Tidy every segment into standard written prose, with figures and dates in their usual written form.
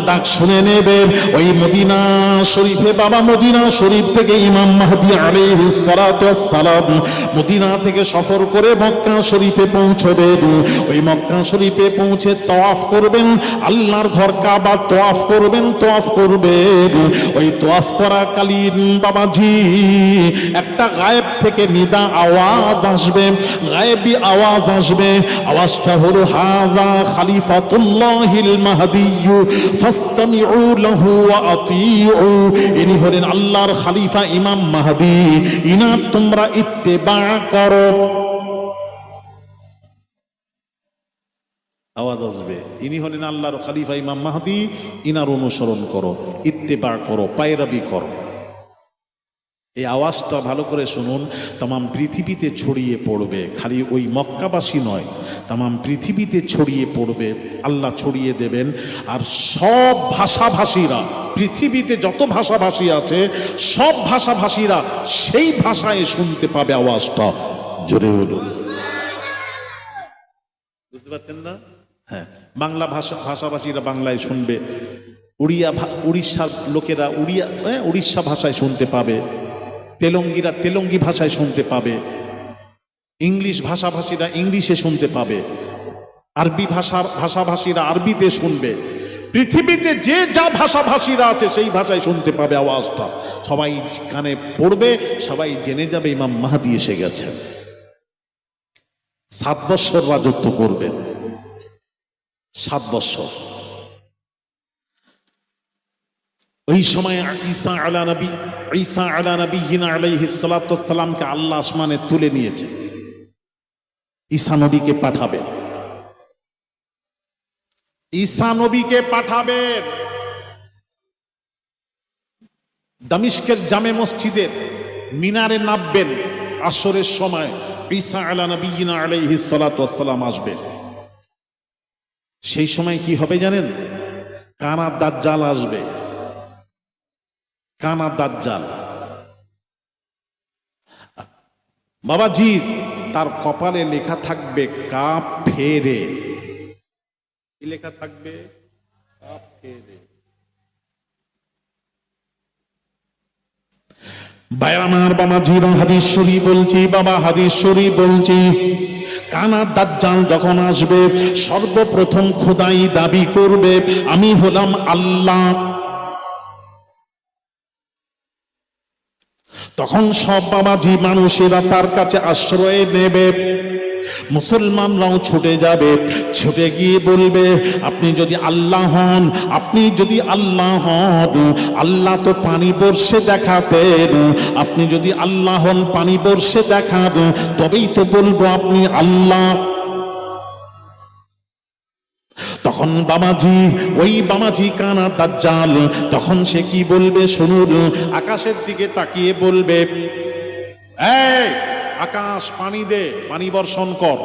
ডাক শুনে নেবে। ওই মদিনা শরীফে, বাবা মদিনা শরীফ থেকে ইমাম মাহদী আলাইহিস সালাতু ওয়াস সালাম মদিনা থেকে সফর করে মক্কা শরীফে পৌঁছবেন। ওই মক্কা শরীফে পৌঁছে তওয়াফ করবেন, আল্লাহর ঘর কাবা তওয়াফ করবেন। ওই তওয়াফ করাকালীন বাবাজি একটা গায়েব থেকে নিদা আওয়াজ আসবে, গায়েবী আওয়াজ আসবে। আওয়াজটা হলো হাযা খলিফাতুল্লাহিল মাহদিয়্যু ফাসতামিউ লাহু ওয়া আতিউ। ইনি হলেন আল্লাহর খলিফা ইমাম মাহদী, ইনার তোমরা ইত্তেবা করো। আওয়াজ আসবে, ইনি হলেন আল্লাহর খলিফা ইমাম মাহদী, ইনার অনুসরণ করো, ইত্তেবা করো, পায়রাবি করো। এই আওয়াজটা ভালো করে শুনুন, তামাম পৃথিবীতে ছড়িয়ে পড়বে। খালি ওই মক্কাবাসী নয়, তামাম পৃথিবীতে ছড়িয়ে পড়বে, আল্লাহ ছড়িয়ে দেবেন। আর সব ভাষাভাষীরা, পৃথিবীতে যত ভাষাভাষী আছে সব ভাষাভাষীরা সেই ভাষায় শুনতে পাবে আওয়াজটা। জোরে বলুন, বুঝতে পারছেন না? হ্যাঁ, বাংলা ভাষাভাষীরা বাংলায় শুনবে, উড়িষ্যার লোকেরা উড়িষ্যা ভাষায় শুনতে পাবে, তেলঙ্গিরা তেলঙ্গি ভাষায় শুনতে পাবে, ইংলিশ ভাষাভাষীরা ইংলিশে শুনতে পাবে, আরবি ভাষাভাষীরা আরবিতে শুনবে। পৃথিবীতে যে যা ভাষাভাষীরা আছে সেই ভাষায় শুনতে পাবে আওয়াজটা। সবাই কানে পড়বে, সবাই জেনে যাবে ইমাম মাহদী এসে গেছেন। 7 বৎসর রাজত্ব করবেন, 7 বৎসর। ওই সময় ঈসা আলা নবিয়িনা আলাইহিস সালাতু ওয়াস সালামকে আল্লাহ আসমানে তুলে নিয়েছে। ঈসা নবীকে পাঠাবেন, ঈসা নবীকে পাঠাবেন। দামিশকের জামে মসজিদের মিনারে নামবেন আসরের সময়, ঈসা আলা নবিয়িনা আলাইহিস সালাতু ওয়াস সালাম আসবেন। সেই সময় কি হবে জানেন? কানা দাজ্জাল আসবে, কানা দাজ্জাল। বাবাজি তার কপালে লেখা থাকবে কাফেরে। কি লেখা থাকবে? কাফেরে। বায়ামার বাবাজিরা হাদিস শরীফ বলছি, বাবা হাদিস শরীফ বলছি, কানা দাজ্জাল যখন আসবে সর্বপ্রথম খোদাই দাবি করবে আমি হলাম আল্লাহ। তখন সব বাবাজি মানুষেরা তার কাছে আশ্রয় নেবে, মুসলমানরাও ছুটে যাবে, ছুটে গিয়ে বলবে আপনি যদি আল্লাহ হন, আপনি যদি আল্লাহ হন, আল্লাহ তো পানি বর্ষে দেখাতেন, আপনি যদি আল্লাহ হন পানি বর্ষে দেখান, তবেই তো বলবো আপনি আল্লাহ। তখন বাবাজি, ওই বাবাজি কানা দাজ্জাল, তখন সে কি বলবে শুনুন, আকাশের দিকে তাকিয়ে বলবে এই আকাশ পানি দে, পানি বর্ষণ কর।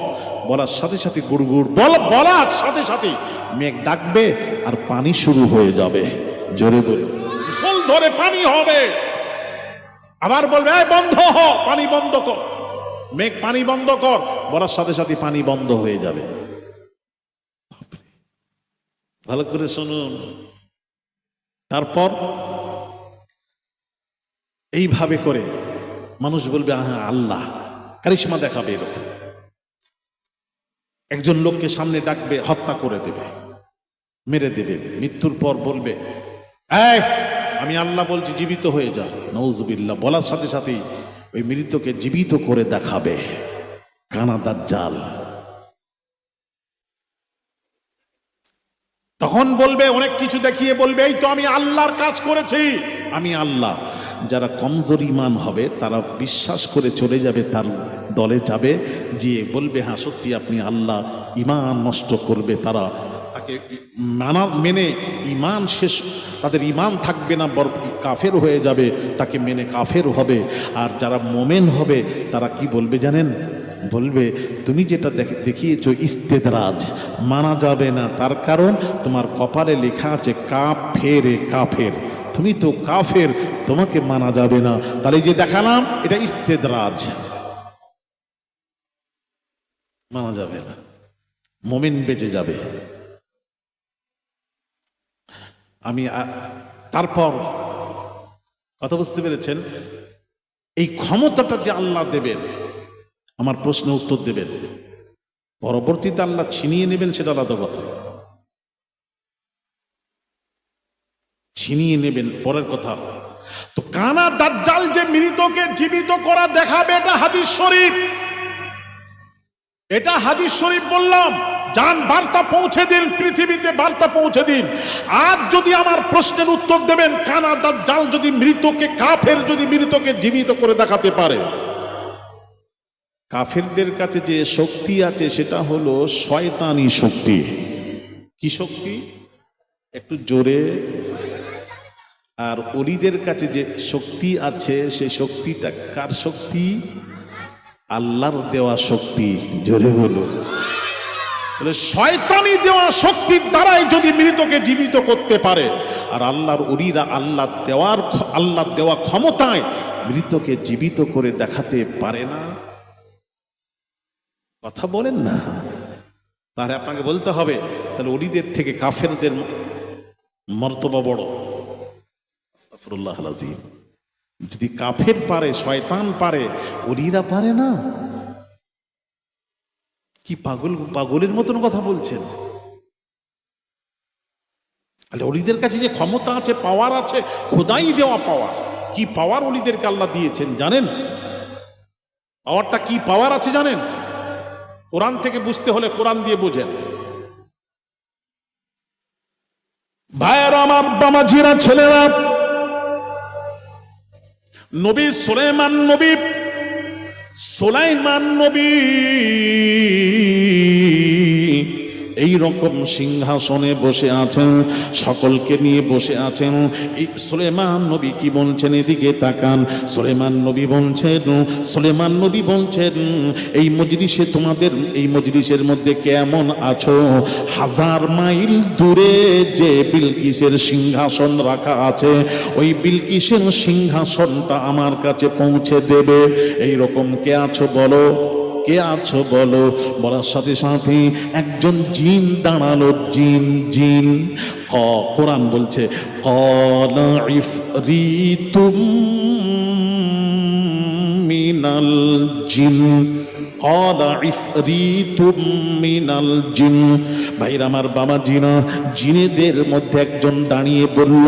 বলার সাথে সাথে গুড়গুড় বলার সাথে সাথে মেঘ ডাকবে আর পানি শুরু হয়ে যাবে। জোরে বলে মুষল ধরে পানি হবে। আবার বলবে এই বন্ধ হ, পানি বন্ধ কর, মেঘ পানি বন্ধ কর, বলার সাথে সাথে পানি বন্ধ হয়ে যাবে। ভালো করে শুনুন। তারপর এইভাবে করে মানুষ বলবে হ্যাঁ আল্লাহ, কারিশমা দেখাবে। এরকম একজন লোককে সামনে ডাকবে, হত্যা করে দেবে, মেরে দেবে। মৃত্যুর পর বলবে এই আমি আল্লাহ বলছি জীবিত হয়ে যা। নাউজুবিল্লাহ। বলার সাথে সাথেই ওই মৃতকে জীবিত করে দেখাবে কানা দাজ্জাল। তখন বলবে অনেক কিছু দেখিয়ে বলবে এই তো আমি আল্লাহর কাজ করেছি, আমি আল্লাহ। যারা কমজোর ইমান হবে তারা বিশ্বাস করে চলে যাবে, তার দলে যাবে, যে বলবে হ্যাঁ সত্যি আপনি আল্লাহ। ইমান নষ্ট করবে তারা, তাকে মেনে ইমান শেষ, তাদের ইমান থাকবে না, কাফের হয়ে যাবে, তাকে মেনে কাফের হবে। আর যারা মোমেন হবে তারা কি বলবে জানেন? বলবে তুমি যেটা দেখিয়েছো ইস্তেদরাজ, মানা যাবে না, তার কারণ তোমার কপালে লেখা আছে কাফেরে, কাফের, তুমি তো কাফের, তোমাকে মানা যাবে না। তাহলে যে দেখালাম এটা ইস্তেদরাজ, মানা যাবে না, মুমিন বেঁচে যাবে। আমি তারপর কথা বুঝতে পেরেছেন, এই ক্ষমতাটা যে আল্লাহ দেবেন, আমার প্রশ্নের উত্তর দেবেন, পরবর্তীতে আল্লাহ ছিনিয়ে নেবেন সেটা আলাদা কথা। ছিনিয়ে নেবেন পরের কথা। তো কানা দাজ্জাল যে মৃতকে জীবিত করা দেখাবে, এটা হাদিস শরীফ, এটা হাদিস শরীফ বললাম। যান বার্তা পৌঁছে দিন, পৃথিবীতে বার্তা পৌঁছে দিন। আজ যদি আমার প্রশ্নের উত্তর দেবেন, কানা দাজ্জাল যদি মৃতকে, কাফের যদি মৃতকে জীবিত করে দেখাতে পারে, কাফেরদের কাছে যে শক্তি আছে সেটা হলো শয়তানি শক্তি। কি শক্তি? একটু জোরে। আর ওলিদের কাছে যে শক্তি আছে সেই শক্তিটা কার শক্তি? আল্লাহর দেওয়া শক্তি। জোরে হলো। শয়তানি দেওয়া শক্তির দ্বারাই যদি মৃতকে জীবিত করতে পারে, আর আল্লাহর ওলিরা আল্লাহ দেওয়া ক্ষমতায় মৃতকে জীবিত করে দেখাতে পারে না। কথা বলেন না। তাহলে আপনাকে বলতে হবে, তাহলে ওলিদের থেকে কাফেরদের মর্তবা বড়। আস্তাগফিরুল্লাহ আল-আযীম। যদি কাফের পারে, শয়তান পারে, ওলিরা পারে না? কি পাগলের মতন কথা বলছেন? ওলিদের কাছে যে ক্ষমতা আছে, পাওয়ার আছে, খোদাই দেওয়া পাওয়ার। কি পাওয়ার ওলিদেরকে আল্লাহ দিয়েছেন জানেন? পাওয়ারটা কি পাওয়ার আছে জানেন? কোরআন থেকে বুঝতে হলে কোরআন দিয়ে বোঝেন। ভাইয়েরা আমার, বামাজিরা, ছেলেরা, নবী সুলাইমান নবী এই রকম সিংহাসনে বসে আছেন, সকলকে নিয়ে বসে আছেন। এই সুলাইমান নবী কি বলছেন? এদিকে তাকান। সুলাইমান নবী বলছেন, এই মজলিসে, তোমাদের এই মজলিসের মধ্যে কেমন আছো? 1000 মাইল দূরে যে বিলকিসের সিংহাসন রাখা আছে, ওই বিলকিসের সিংহাসনটা আমার কাছে পৌঁছে দেবে। এই রকম কে আছো বলো? কে আছো বলো? বলার সাথে সাথে একজন জিন দাঁড়ালো। জিন কোরআন বলছে, ক্বালা ইফরিতুম মিনাল জিন, ক্বালা ইফরিতুম মিনাল জিন। ভাইরা আমার, বাবা জিনা, জিনেদের মধ্যে একজন দাঁড়িয়ে বলল,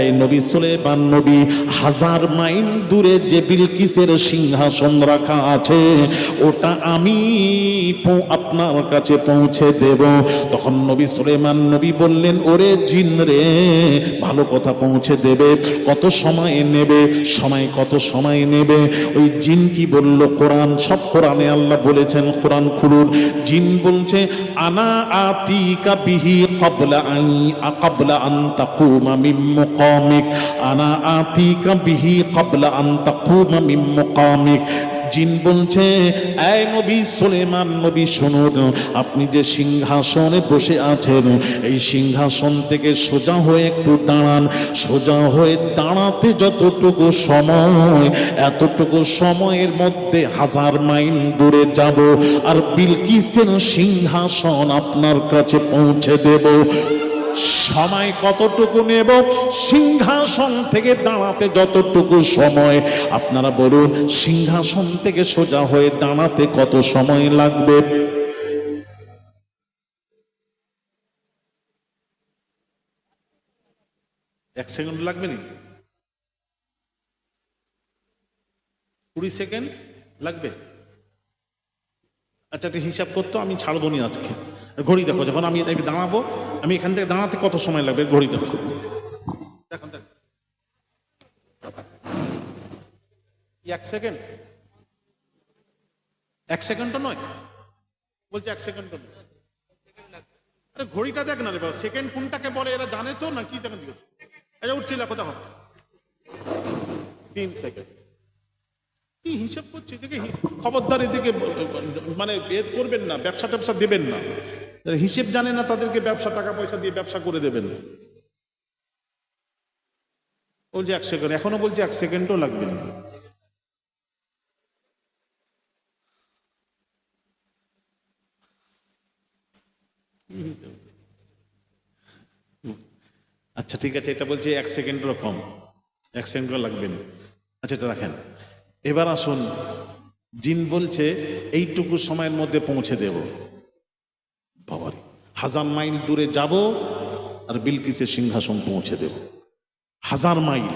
এই নবী সুলাইমান নবী, 1000 মাইল দূরে যে বিলকিসের সিংহাসন রাখা আছে, ওটা আমি আপনার কাছে পৌঁছে দেব। তখন নবী সুলাইমান নবী বললেন, ওরে জিন রে, ভালো কথা, পৌঁছে দেবে। কত সময় নেবে? কত সময় নেবে? ওই জিন কি বলল? কোরআন, সব কোরআনে আল্লাহ বলেছেন, কোরআন খুলুন। জিন বলছে, আনা আতিকা বিহি ক্বাবলা আন তাকুমা মিন মুকামিক, আনা আতিকা বিহি ক্বাবলা আন তাকুমা মিন মুকামিক। জিন বলছে, এই নবী সুলাইমান নবী, শুনুন, আপনি যে সিংহাসনে বসে আছেন, এই সিংহাসন থেকে সোজা হয়ে একটু দাঁড়ান। সোজা হয়ে দাঁড়াতে যতটুকু সময়, এতটুকু সময়ের মধ্যে 1000 মাইল দূরে যাব, আর বিলকিসের সিংহাসন আপনার কাছে পৌঁছে দেব। সময় কতটুকু নেব? সিংহাসন থেকে দাঁড়াতে যতটুকু সময়, আপনারা বলুন, সিংহাসন থেকে সোজা হয়ে দাঁড়াতে কত সময় লাগবে? এক সেকেন্ড লাগবে না? 20 সেকেন্ড লাগবে? আচ্ছা, একটা হিসাব করতো, আমি ছাড়বো নি আজকে। ঘড়ি দেখো, যখন আমি দাঁড়াবো, আমি এখান থেকে দাঁড়াতে কত সময় লাগবে? ঘড়ি দেখো, দেখুন। 1 সেকেন্ড? 1 সেকেন্ডও নয়, বলছে 1 সেকেন্ডও নয়। আরে ঘড়িটা দেখ না রে বাবা, সেকেন্ড কোনটাকে বলে এরা জানে তো না? কি দেখেন জিজ্ঞেস। আচ্ছা, উঠছি, দেখো 3 সেকেন্ড। কি হিসাব করছে? এদিকে খবরদার, এদিকে মানে বেদ করবেন না, ব্যবসা দেবেন না। হিসেব জানে না তাদেরকে ব্যবসা, টাকা পয়সা দিয়ে ব্যবসা করে দেবেন। বলছে 1 সেকেন্ড, এখনো বলছে 1 সেকেন্ডও লাগবে না। আচ্ছা ঠিক আছে, এটা বলছে 1 সেকেন্ডেরও কম, 1 সেকেন্ডও লাগবে না। আচ্ছা এটা রাখেন। এবার আসুন, জিন বলছে এইটুকু সময়ের মধ্যে পৌঁছে দেব। বাবারে, 1000 মাইল দূরে যাব আর বিলকিসের সিংহাসন পৌঁছে দেব। 1000 মাইল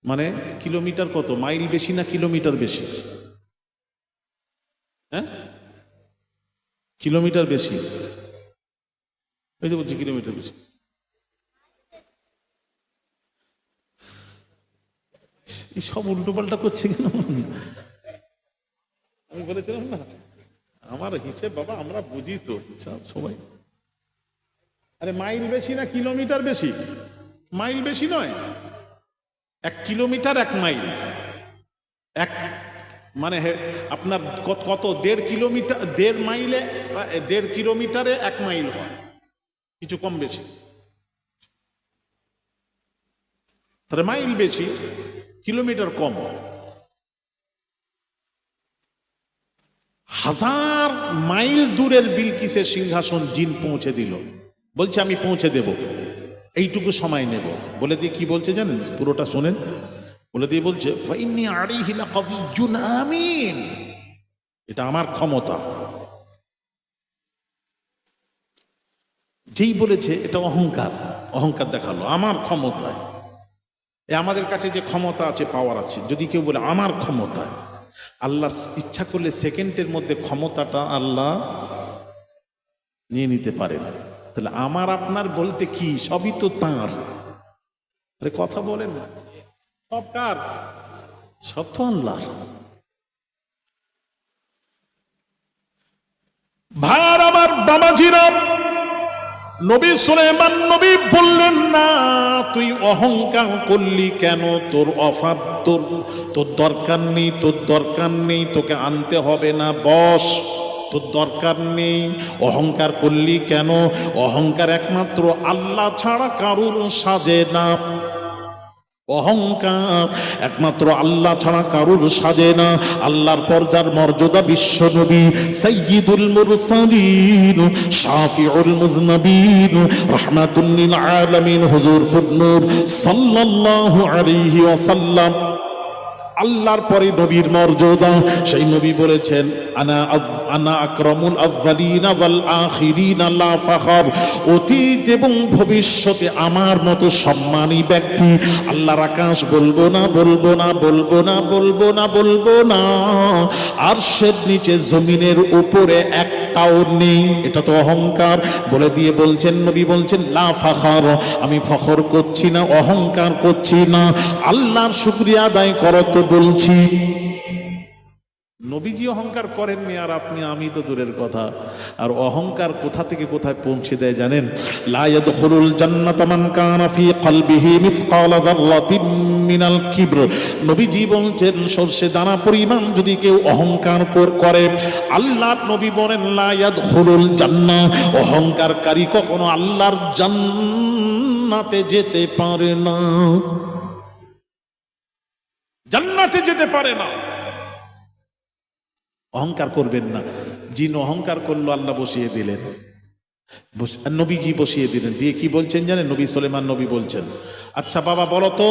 মানে কিলোমিটার কত? মাইল বেশি না কিলোমিটার বেশি? হ্যাঁ, কিলোমিটার বেশি। এই যে বলছি কিলোমিটার বেশি। এই সব উল্টো পাল্টা করছে কেন? আমি বলেছিলাম না, আমার হিসেব বাবা আমরা বুঝি তো হিসাব সবাই। আরে মাইল বেশি না কিলোমিটার বেশি? মাইল বেশি নয়, 1 কিলোমিটার 1 মাইল। এক মানে আপনার কত 1.5 কিলোমিটার, 1.5 মাইলে 1.5 কিলোমিটারে 1 মাইল হয়, কিছু কম বেশি। তাহলে মাইল বেশি, কিলোমিটার কম। 1000 মাইল দূরের বিলকিসের সিংহাসন জিন পৌঁছে দিল। বলছে আমি পৌঁছে দেব, এইটুকু সময় নেব। বলে দিয়ে কি বলছে জানেন? পুরোটা শোনেন। বলে দিয়ে বলছে ফাইন্নী আলাইহি লাকাফিয়্যুন আমিন, এটা আমার ক্ষমতা। যেই বলেছে এটা অহংকার, অহংকার দেখালো আমার ক্ষমতায়। আমাদের কাছে যে ক্ষমতা আছে, পাওয়ার আছে, যদি কেউ বলে আমার ক্ষমতায়, আল্লাহ ইচ্ছা করলে সেকেন্ডের মধ্যে ক্ষমতাটা আল্লাহ নিয়ে নিতে পারেন। তাহলে আমার আপনার বলতে কি, সবই তো তাঁর। আরে কথা বলেন না, সব কার? সব তো আল্লাহর। ভাইয়ার আমার, বাবাজিরা, নবী সুলাইমান নবী বললেন না তুই অহংকার করলি কেন? তোর অফার, তোর দরকার নেই, তোর দরকার নেই, তোকে আনতে হবে না, বস, তোর দরকার নেই। অহংকার করলি কেন? অহংকার একমাত্র আল্লাহ ছাড়া কারুর সাজে না। অহংকার একমাত্র আল্লাহ ছাড়া কারুর সাজে না। আল্লাহর পর্যার মর্যাদা বিশ্ব নবী সাইয়্যিদুল মুরসালিন শাফিউল মুযনবিন রাহমাতুল লিল আলামিন হুজুর পুরনূর সাল্লাল্লাহু আলাইহি ওয়াসাল্লাম। আল্লাহর পরে নবীর মর্যাদা, সেই নবী বলেছেন আনা আকরামুল আউয়ালিন ওয়াল আখিরিন লা ফাখর। অতীত এবং ভবিষ্যতে আমার মতো সম্মানী ব্যক্তি আল্লাহর আকাশ বলবো না, বলবো না, বলবো না, বলবো না, বলবো না, আরশের নিচে জমিনের উপরে একটাও নেই। এটা তো অহংকার। বলে দিয়ে বলছেন, নবী বলছেন লা ফাখর, আমি ফখর করছি না, অহংকার করছি না, আল্লাহর শুকরিয়া আদায় করো তো বলছি। নবীজি অহংকার করেননি, আর আপনি আমি তো দূরের কথা। আর অহংকার কোথা থেকে কোথায় পৌঁছে দেয় জানেন? লা ইয়াদখুলুল জান্নাতা মান কানা ফি কলবিহি মিসকালা যাররাতিন মিনাল কিবর। নবীজি বলছেন সরষে দানা পরিমাণ যদি কেউ অহংকার করে, আল্লাহর নবী বলেন লা ইয়াদখুলুল জান্নাহ, অহংকারকারী কখনো আল্লাহর জান্নাতে যেতে পারে না, জান্নাতে যেতে পারে না। অহংকার করবেন না। জিন অহংকার করলো, আল্লাহ বসিয়ে দিলেন, নবীজি বসিয়ে দিলেন। দিয়ে কি বলছেন জানেন? নবী সুলাইমান নবী বলছেন, আচ্ছা বাবা বলো তো,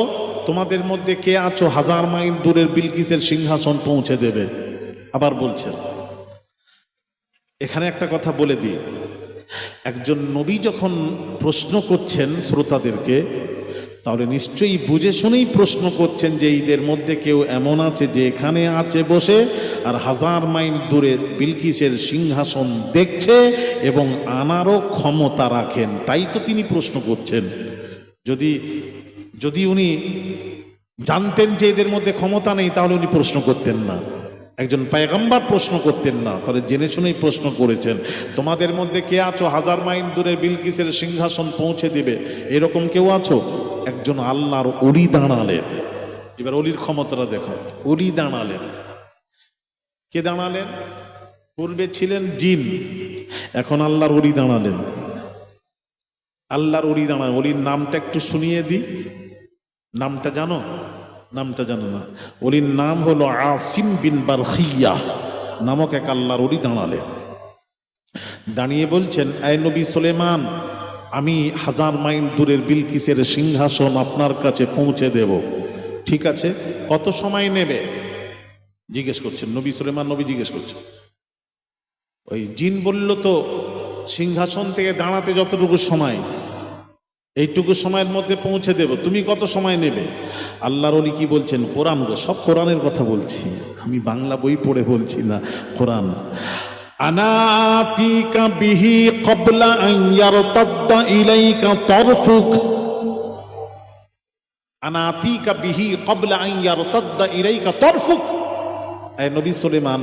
তোমাদের মধ্যে কে আছো 1000 মাইল দূরের বিলকিসের সিংহাসন পৌঁছে দেবে? আবার বলছেন। এখানে একটা কথা বলে দিই, একজন নবী যখন প্রশ্ন করছেন শ্রোতাদেরকে, তাহলে নিশ্চয়ই বুঝে শুনেই প্রশ্ন করছেন যে এদের মধ্যে কেউ এমন আছে যে এখানে আছে বসে আর 1000 মাইল দূরে বিলকিসের সিংহাসন দেখছে এবং আনারও ক্ষমতা রাখেন, তাই তো তিনি প্রশ্ন করছেন। যদি উনি জানতেন যে এদের মধ্যে ক্ষমতা নেই, তাহলে উনি প্রশ্ন করতেন না। একজন পয়গম্বর প্রশ্ন করতেন না, তাহলে জেনে শুনেই প্রশ্ন করেছেন। তোমাদের মধ্যে কে আছো 1000 মাইল দূরে বিলকিসের সিংহাসন পৌঁছে দিবে, এরকম কেউ আছো? একজন আল্লাহর ওলি দাঁড়ালেন। এবার ওলির ক্ষমতাটা দেখো। ওলি দাঁড়ালেন। কে দাঁড়ালেন? পূর্বে ছিলেন জিন, এখন আল্লাহর ওলি দাঁড়ালেন। আল্লাহর ওলি দাঁড়ালেন। ওলির নামটা একটু শুনিয়ে দিই। নামটা জানো? নামটা জানো না? ওলির নাম হলো আসিম বিন বারখিয়া নামক এক আল্লাহর ওলি দাঁড়ালেন। দাঁড়িয়ে বলছেন, এ নবী সুলাইমান, আমি 1000 মাইল দূরের বিলকিসের সিংহাসন আপনার কাছে পৌঁছে দেব। ঠিক আছে, কত সময় নেবে জিজ্ঞেস করছেন নবী। সুলেমান নবী জিজ্ঞেস করছেন। ওই জিন বলল তো সিংহাসন থেকে দাঁড়াতে যতটুকু সময়, এইটুকু সময়ের মধ্যে পৌঁছে দেব, তুমি কত সময় নেবে? আল্লাহর ওলি কি বলছেন? কোরআন গো, সব কোরআনের কথা বলছি, আমি বাংলা বই পড়ে বলছি না, কোরআন। আনাতিকা বিহি ক্বাবলা আন ইয়ারতাদ্দা ইলাইকা তারফুক, আনাতিকা বিহি ক্বাবলা আন ইয়ারতাদ্দা ইলাইকা তারফুক। এ নবী সুলেমান,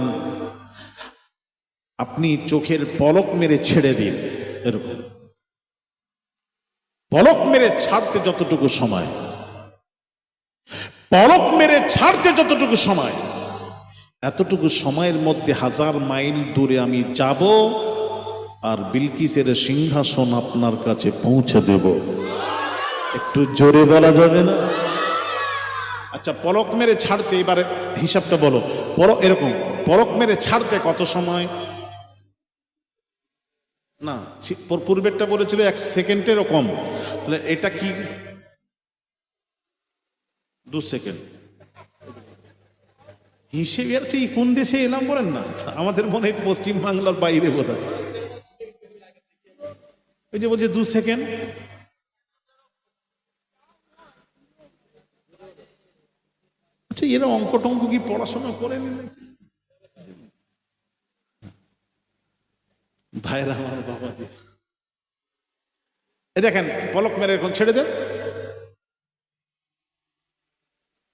আপনি চোখের পলক মেরে ছেড়ে দিন। এরকম পলক মেরে ছাড়তে যতটুকু সময়, পলক মেরে ছাড়তে যতটুকু সময়, এতটুকু সময়ের মধ্যে 1000 মাইল দূরে আমি যাব আর বিলকিসের সিংহাসন আপনার কাছে পৌঁছে দেব। একটু জোরে বলা যাবে না? আচ্ছা, পলক মেরে ছাড়তে এবারে হিসাবটা বলো। এরকম পলক মেরে ছাড়তে কত সময়? না, পূর্বেরটা বলেছিল 1 সেকেন্ডেরও কম, তাহলে এটা কি 2 সেকেন্ড হিসেবে? আর কোন দেশে এলাম বলেন না, আমাদের মনে হয় পশ্চিম বাংলার বাইরে বোধ হয়। ওই যে বলছে 2 সেকেন্ড। আচ্ছা, এরা অঙ্ক টঙ্ক কি পড়াশোনা করেনি নাকি? ভাইরা আমার, বাবাজি, এই দেখেন পলক মেরে এখন ছেড়ে দেন।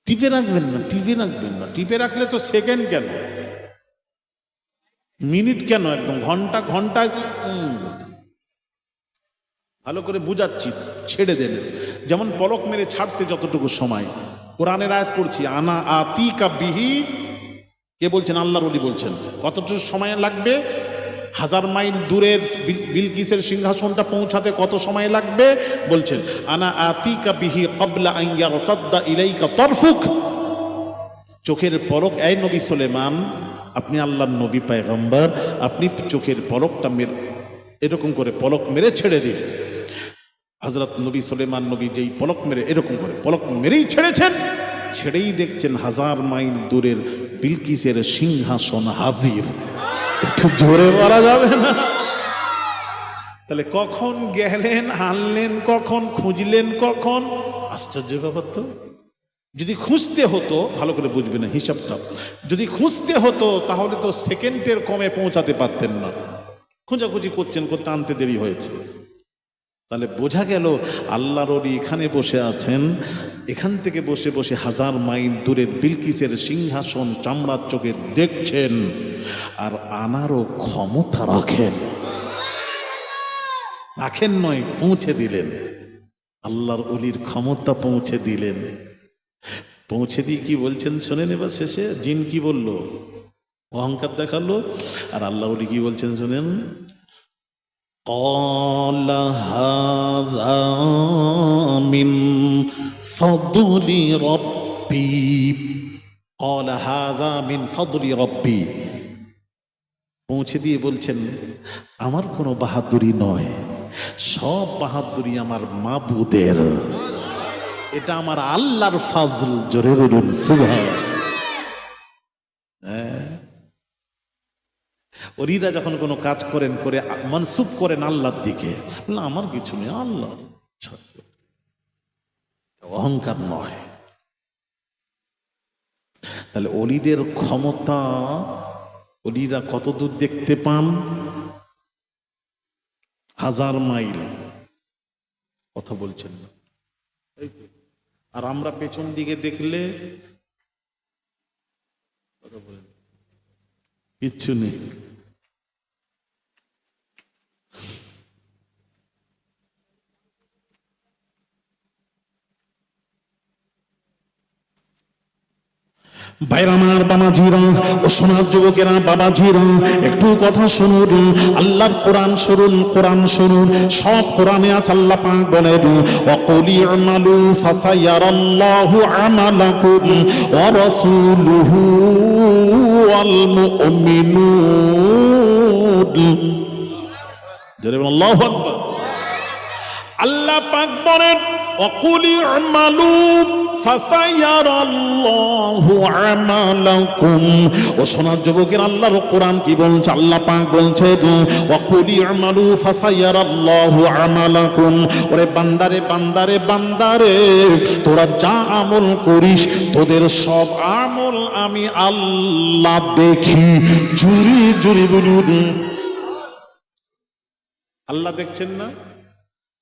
টিপে রাখবেন না, টিপে রাখবেন না, টিপে রাখলে তো সেকেন্ড কেন, মিনিট কেন, একদম ঘন্টা ঘন্টা। ভালো করে বুঝাচ্ছি, ছেড়ে দেন। যেমন পলক মেরে ছাড়তে যতটুকু সময়, কোরআনের আয়াত পড়ছি, আনা আতিকা বিহি, কে বলছেন? আল্লাহর ওলি বলছেন। কতটুকু সময় লাগবে? 1000 মাইল দূরের বিলকিসের সিংহাসনটা পৌঁছাতে কত সময় লাগবে? বলছেন আনা আতিকা বিহি ক্বাবলা আন ইয়ারতাদ্দা ইলাইকা তারফুক। চোখের পলক, এই নবী সুলেমান, আপনি আল্লাহর নবী পয়গম্বর, আপনি চোখের পলকটা এরকম করে পলক মেরে ছেড়ে দিন। হযরত নবী সুলেমান নবী যেই পলক মেরে এরকম করে পলক মেরেই ছেড়েছেন, ছেড়েই দেখছেন 1000 মাইল দূরের বিলকিসের সিংহাসন হাজির। একটু জোরে বলা যাবে না? তাহলে কখন গেলেন, আনলেন কখন, খুঁজলেন কখন? আশ্চর্য ব্যাপার তো। যদি খুঁজতে হতো, ভালো করে বুঝবে না হিসাবটা, যদি খুঁজতে হতো তাহলে তো সেকেন্ডের কমে পৌঁছাতে পারতেন না। খোঁজাখুঁজি করছেন, করতে আনতে দেরি হয়েছে। তাহলে বোঝা গেল আল্লাহর ওলি এখানে বসে আছেন, এখান থেকে বসে বসে 1000 মাইল দূরের বিলকিসের সিংহাসন চামড়ার চোখে দেখছেন, আর আনারও ক্ষমতা রাখেন। রাখেন নয়, পৌঁছে দিলেন। আল্লাহর ওলির ক্ষমতা পৌঁছে দিলেন। পৌঁছে দিয়ে কি বলছেন শোনেন এবার শেষে। জিন কি বলল? অহংকার দেখালো। আর আল্লাহ ওলি কি বলছেন শোনেন। قال هذا من فضل ربي قال هذا من فضل ربي। পৌঁছে দিয়ে বলছেন আমার কোনো বাহাদুরি নয়, সব বাহাদুরি আমার মাবুদের, এটা আমার আল্লাহর ফাজল। জোরে বলুন সুবহানাল্লাহ। ওরিরা যখন কোনো কাজ করেন, করে মনসুব করেন আল্লাহর দিকে, না আমার কিছু নেই, আল্লাহ। অহংকার নয়। তাহলে ওলিদের ক্ষমতা, ওলিরা কত দূর দেখতে পান? 1000 মাইল। কথা বলছেন না? আর আমরা পেছন দিকে দেখলে কিচ্ছু নেই। ভাইরা আমার, বাবাজিরা ও সোনার যুবকেরা, বাবাজিরা একটু কথা শুনুন। আল্লাহর কোরআন শুনুন, কোরআন শুনুন। সব কোরআনে আছে, আল্লাহ পাক বলেন ওয়াকুল ই'মালু ফাসায়ারাল্লাহু আমালাকুম ওয়া রাসূলুহু ওয়াল মুমিনুন। জোরে বলুন আল্লাহু আকবার। আল্লাহ পাক বলেন ওয়াকুল ইমালু ফাসায়ারাল্লাহু আমালাকুম। ও সোনার যুবকের, আল্লাহর কোরআন কি বলছে? আল্লাহ পাক বলছেন ওয়াকুল ইমালু ফাসায়ারাল্লাহু আমালাকুম। ওরে বান্দারে বান্দারে বান্দারে, তোরা যা আমল করিস তোদের সব আমল আমি আল্লাহ দেখি। জুরি জুরি বলুন আল্লাহ দেখছেন না?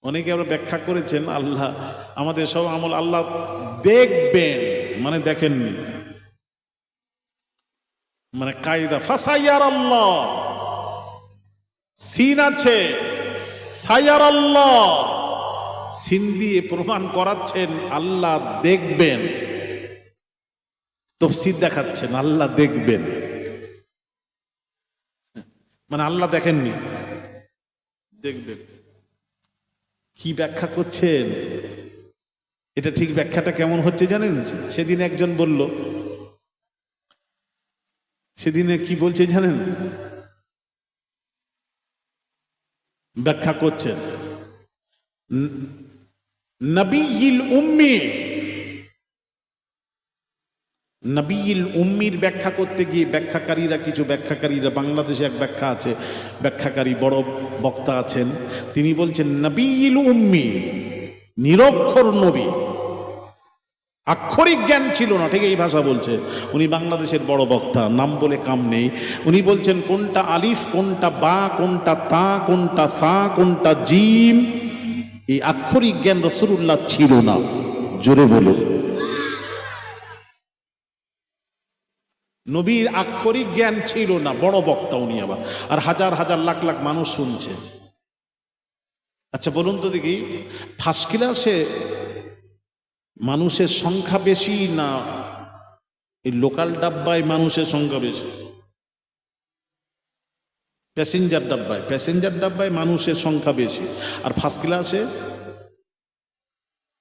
অনেকে আবার ব্যাখ্যা করেছেন আল্লাহ আমাদের সব আমল আল্লাহ দেখবেন, মানে দেখেননি, মানে কায়দা ফাসায়ার আল্লাহ, সিন আছে সায়ার আল্লাহ, সিন দিয়ে প্রমাণ করাচ্ছেন আল্লাহ দেখবেন, তাফসীর দেখাচ্ছেন আল্লাহ দেখবেন, মানে আল্লাহ দেখেননি, দেখবেন। কি ব্যাখ্যা করছেন? এটা ঠিক ব্যাখ্যাটা কেমন হচ্ছে জানেন? সেদিন একজন বলল, সেদিনে কি বলছে জানেন? ব্যাখ্যা করছেন নবীল উম্মি, নবীল উম্মির ব্যাখ্যা করতে গিয়ে ব্যাখ্যাকারীরা, কিছু ব্যাখ্যাকারীরা, বাংলাদেশে এক ব্যাখ্যা আছে, ব্যাখ্যাকারী বড় বক্তা আছেন, তিনি বলছেন নবীল উম্মি, নিরক্ষর নবী, আক্ষরিক জ্ঞান ছিল না, ঠিক এই ভাষা বলছে উনি, বাংলাদেশের বড় বক্তা, নাম বলে কাম নেই। উনি বলছেন কোনটা আলিফ, কোনটা বা, কোনটা তা, কোনটা সা, কোনটা জিম, এই আক্ষরিক জ্ঞান রাসূলুল্লাহ ছিল না। জোরে বলুন। নবীর আক্ষরিক জ্ঞান ছিল না, বড় বক্তা উনি আবার, আর হাজার হাজার লাখ লাখ মানুষ শুনছে। আচ্ছা বলুন তো দেখি, ফার্স্ট ক্লাসে মানুষের সংখ্যা বেশি না এই লোকাল ডাব্বায় মানুষের সংখ্যা বেশি? প্যাসেঞ্জার ডাব্বায়, প্যাসেঞ্জার ডাব্বায় মানুষের সংখ্যা বেশি, আর ফার্স্ট ক্লাসে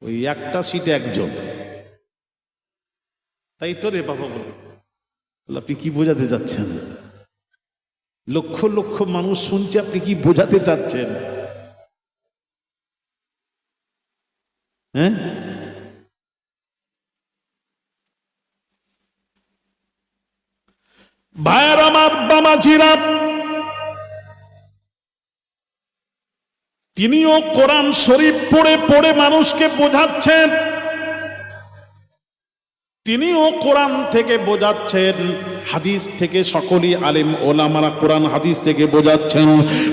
ওই একটা সিটে একজন। তাই তো রে বাবা, বলুন আপনি কি বোঝাতে চাচ্ছেন? লক্ষ লক্ষ মানুষ শুনছে, আপনি কি বোঝাতে চাচ্ছেন? হ্যাঁ, ভাইয়ের আমার, বামাজিরা, তিনিও কোরআন শরীফ পড়ে পড়ে মানুষকে বোঝাচ্ছেন, তিনিও কোরআন থেকে বোঝাচ্ছেন, হাদিস থেকে সকলেই আলেম ওলামারা কোরআন হাদিস থেকে বোঝাচ্ছেন।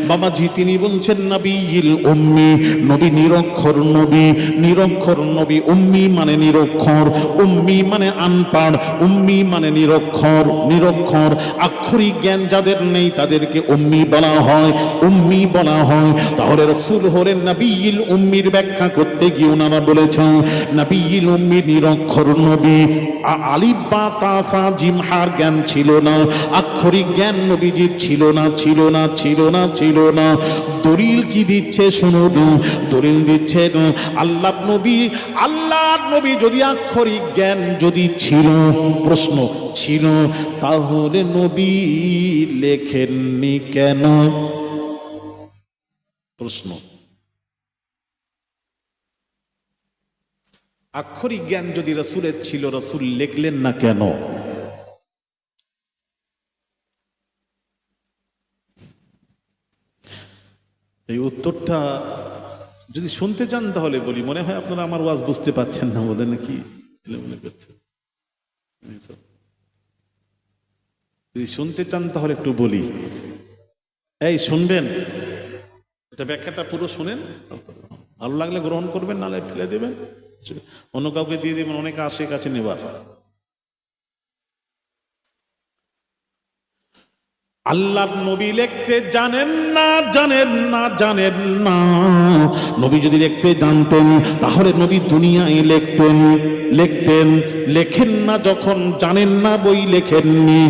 বাবাজি তিনি বলছেন নবীল উম্মি, নবী নিরক্ষর নবী, নিরক্ষর নবী। উম্মি মানে নিরক্ষর, উম্মি মানে আনপাড়, উম্মি মানে নিরক্ষর, নিরক্ষর। আক্ষরিক জ্ঞান যাদের নেই তাদেরকে উম্মি বলা হয়, উম্মি বলা হয়। তাহলে রাসূল হলেন নবীল উম্মির ব্যাখ্যা করতে গিয়ে ওনারা বলেছেন নবীল উম্মি নিরক্ষর নবী। আলিফ বা তা সা জিম হার জ্ঞান ছিল না, আক্ষরিক জ্ঞান নবীজির ছিল না, ছিল না, ছিল না, ছিল না। দলিল কি দিচ্ছে শুনুন, দলিল দিচ্ছে আল্লাহ নবী, আল্লাহ নবী যদি আক্ষরিক জ্ঞান যদি ছিল, প্রশ্ন ছিল, তাহলে নবী লেখেননি কেন? প্রশ্ন, আক্ষরিক জ্ঞান যদি রাসূলের ছিল, রাসূল লিখলেন না কেন? এই উত্তরটা যদি শুনতে চান তাহলে বলি, মনে হয় আপনারা আমার ওয়াজ বুঝতে পাচ্ছেন না বলে নাকি মনে করছেন। যদি শুনতে চান তাহলে একটু বলি, এই শুনবেন, এটা ব্যাখ্যাটা পুরো শুনেন, ভালো লাগলে গ্রহণ করবেন, নাহলে ফেলে দেবেন, অন্য কাউকে দিয়ে দেবেন, অনেকে আসে কাছে নেবার। আল্লাহর নবী লিখতে জানেন না, জানেন না, জানেন না। নবী যদি লিখতে জানতেন তাহলে নবী দুনিয়ায় লিখতেন, লিখতেন, লেখেন না যখন, জানেন না বই লেখেননি।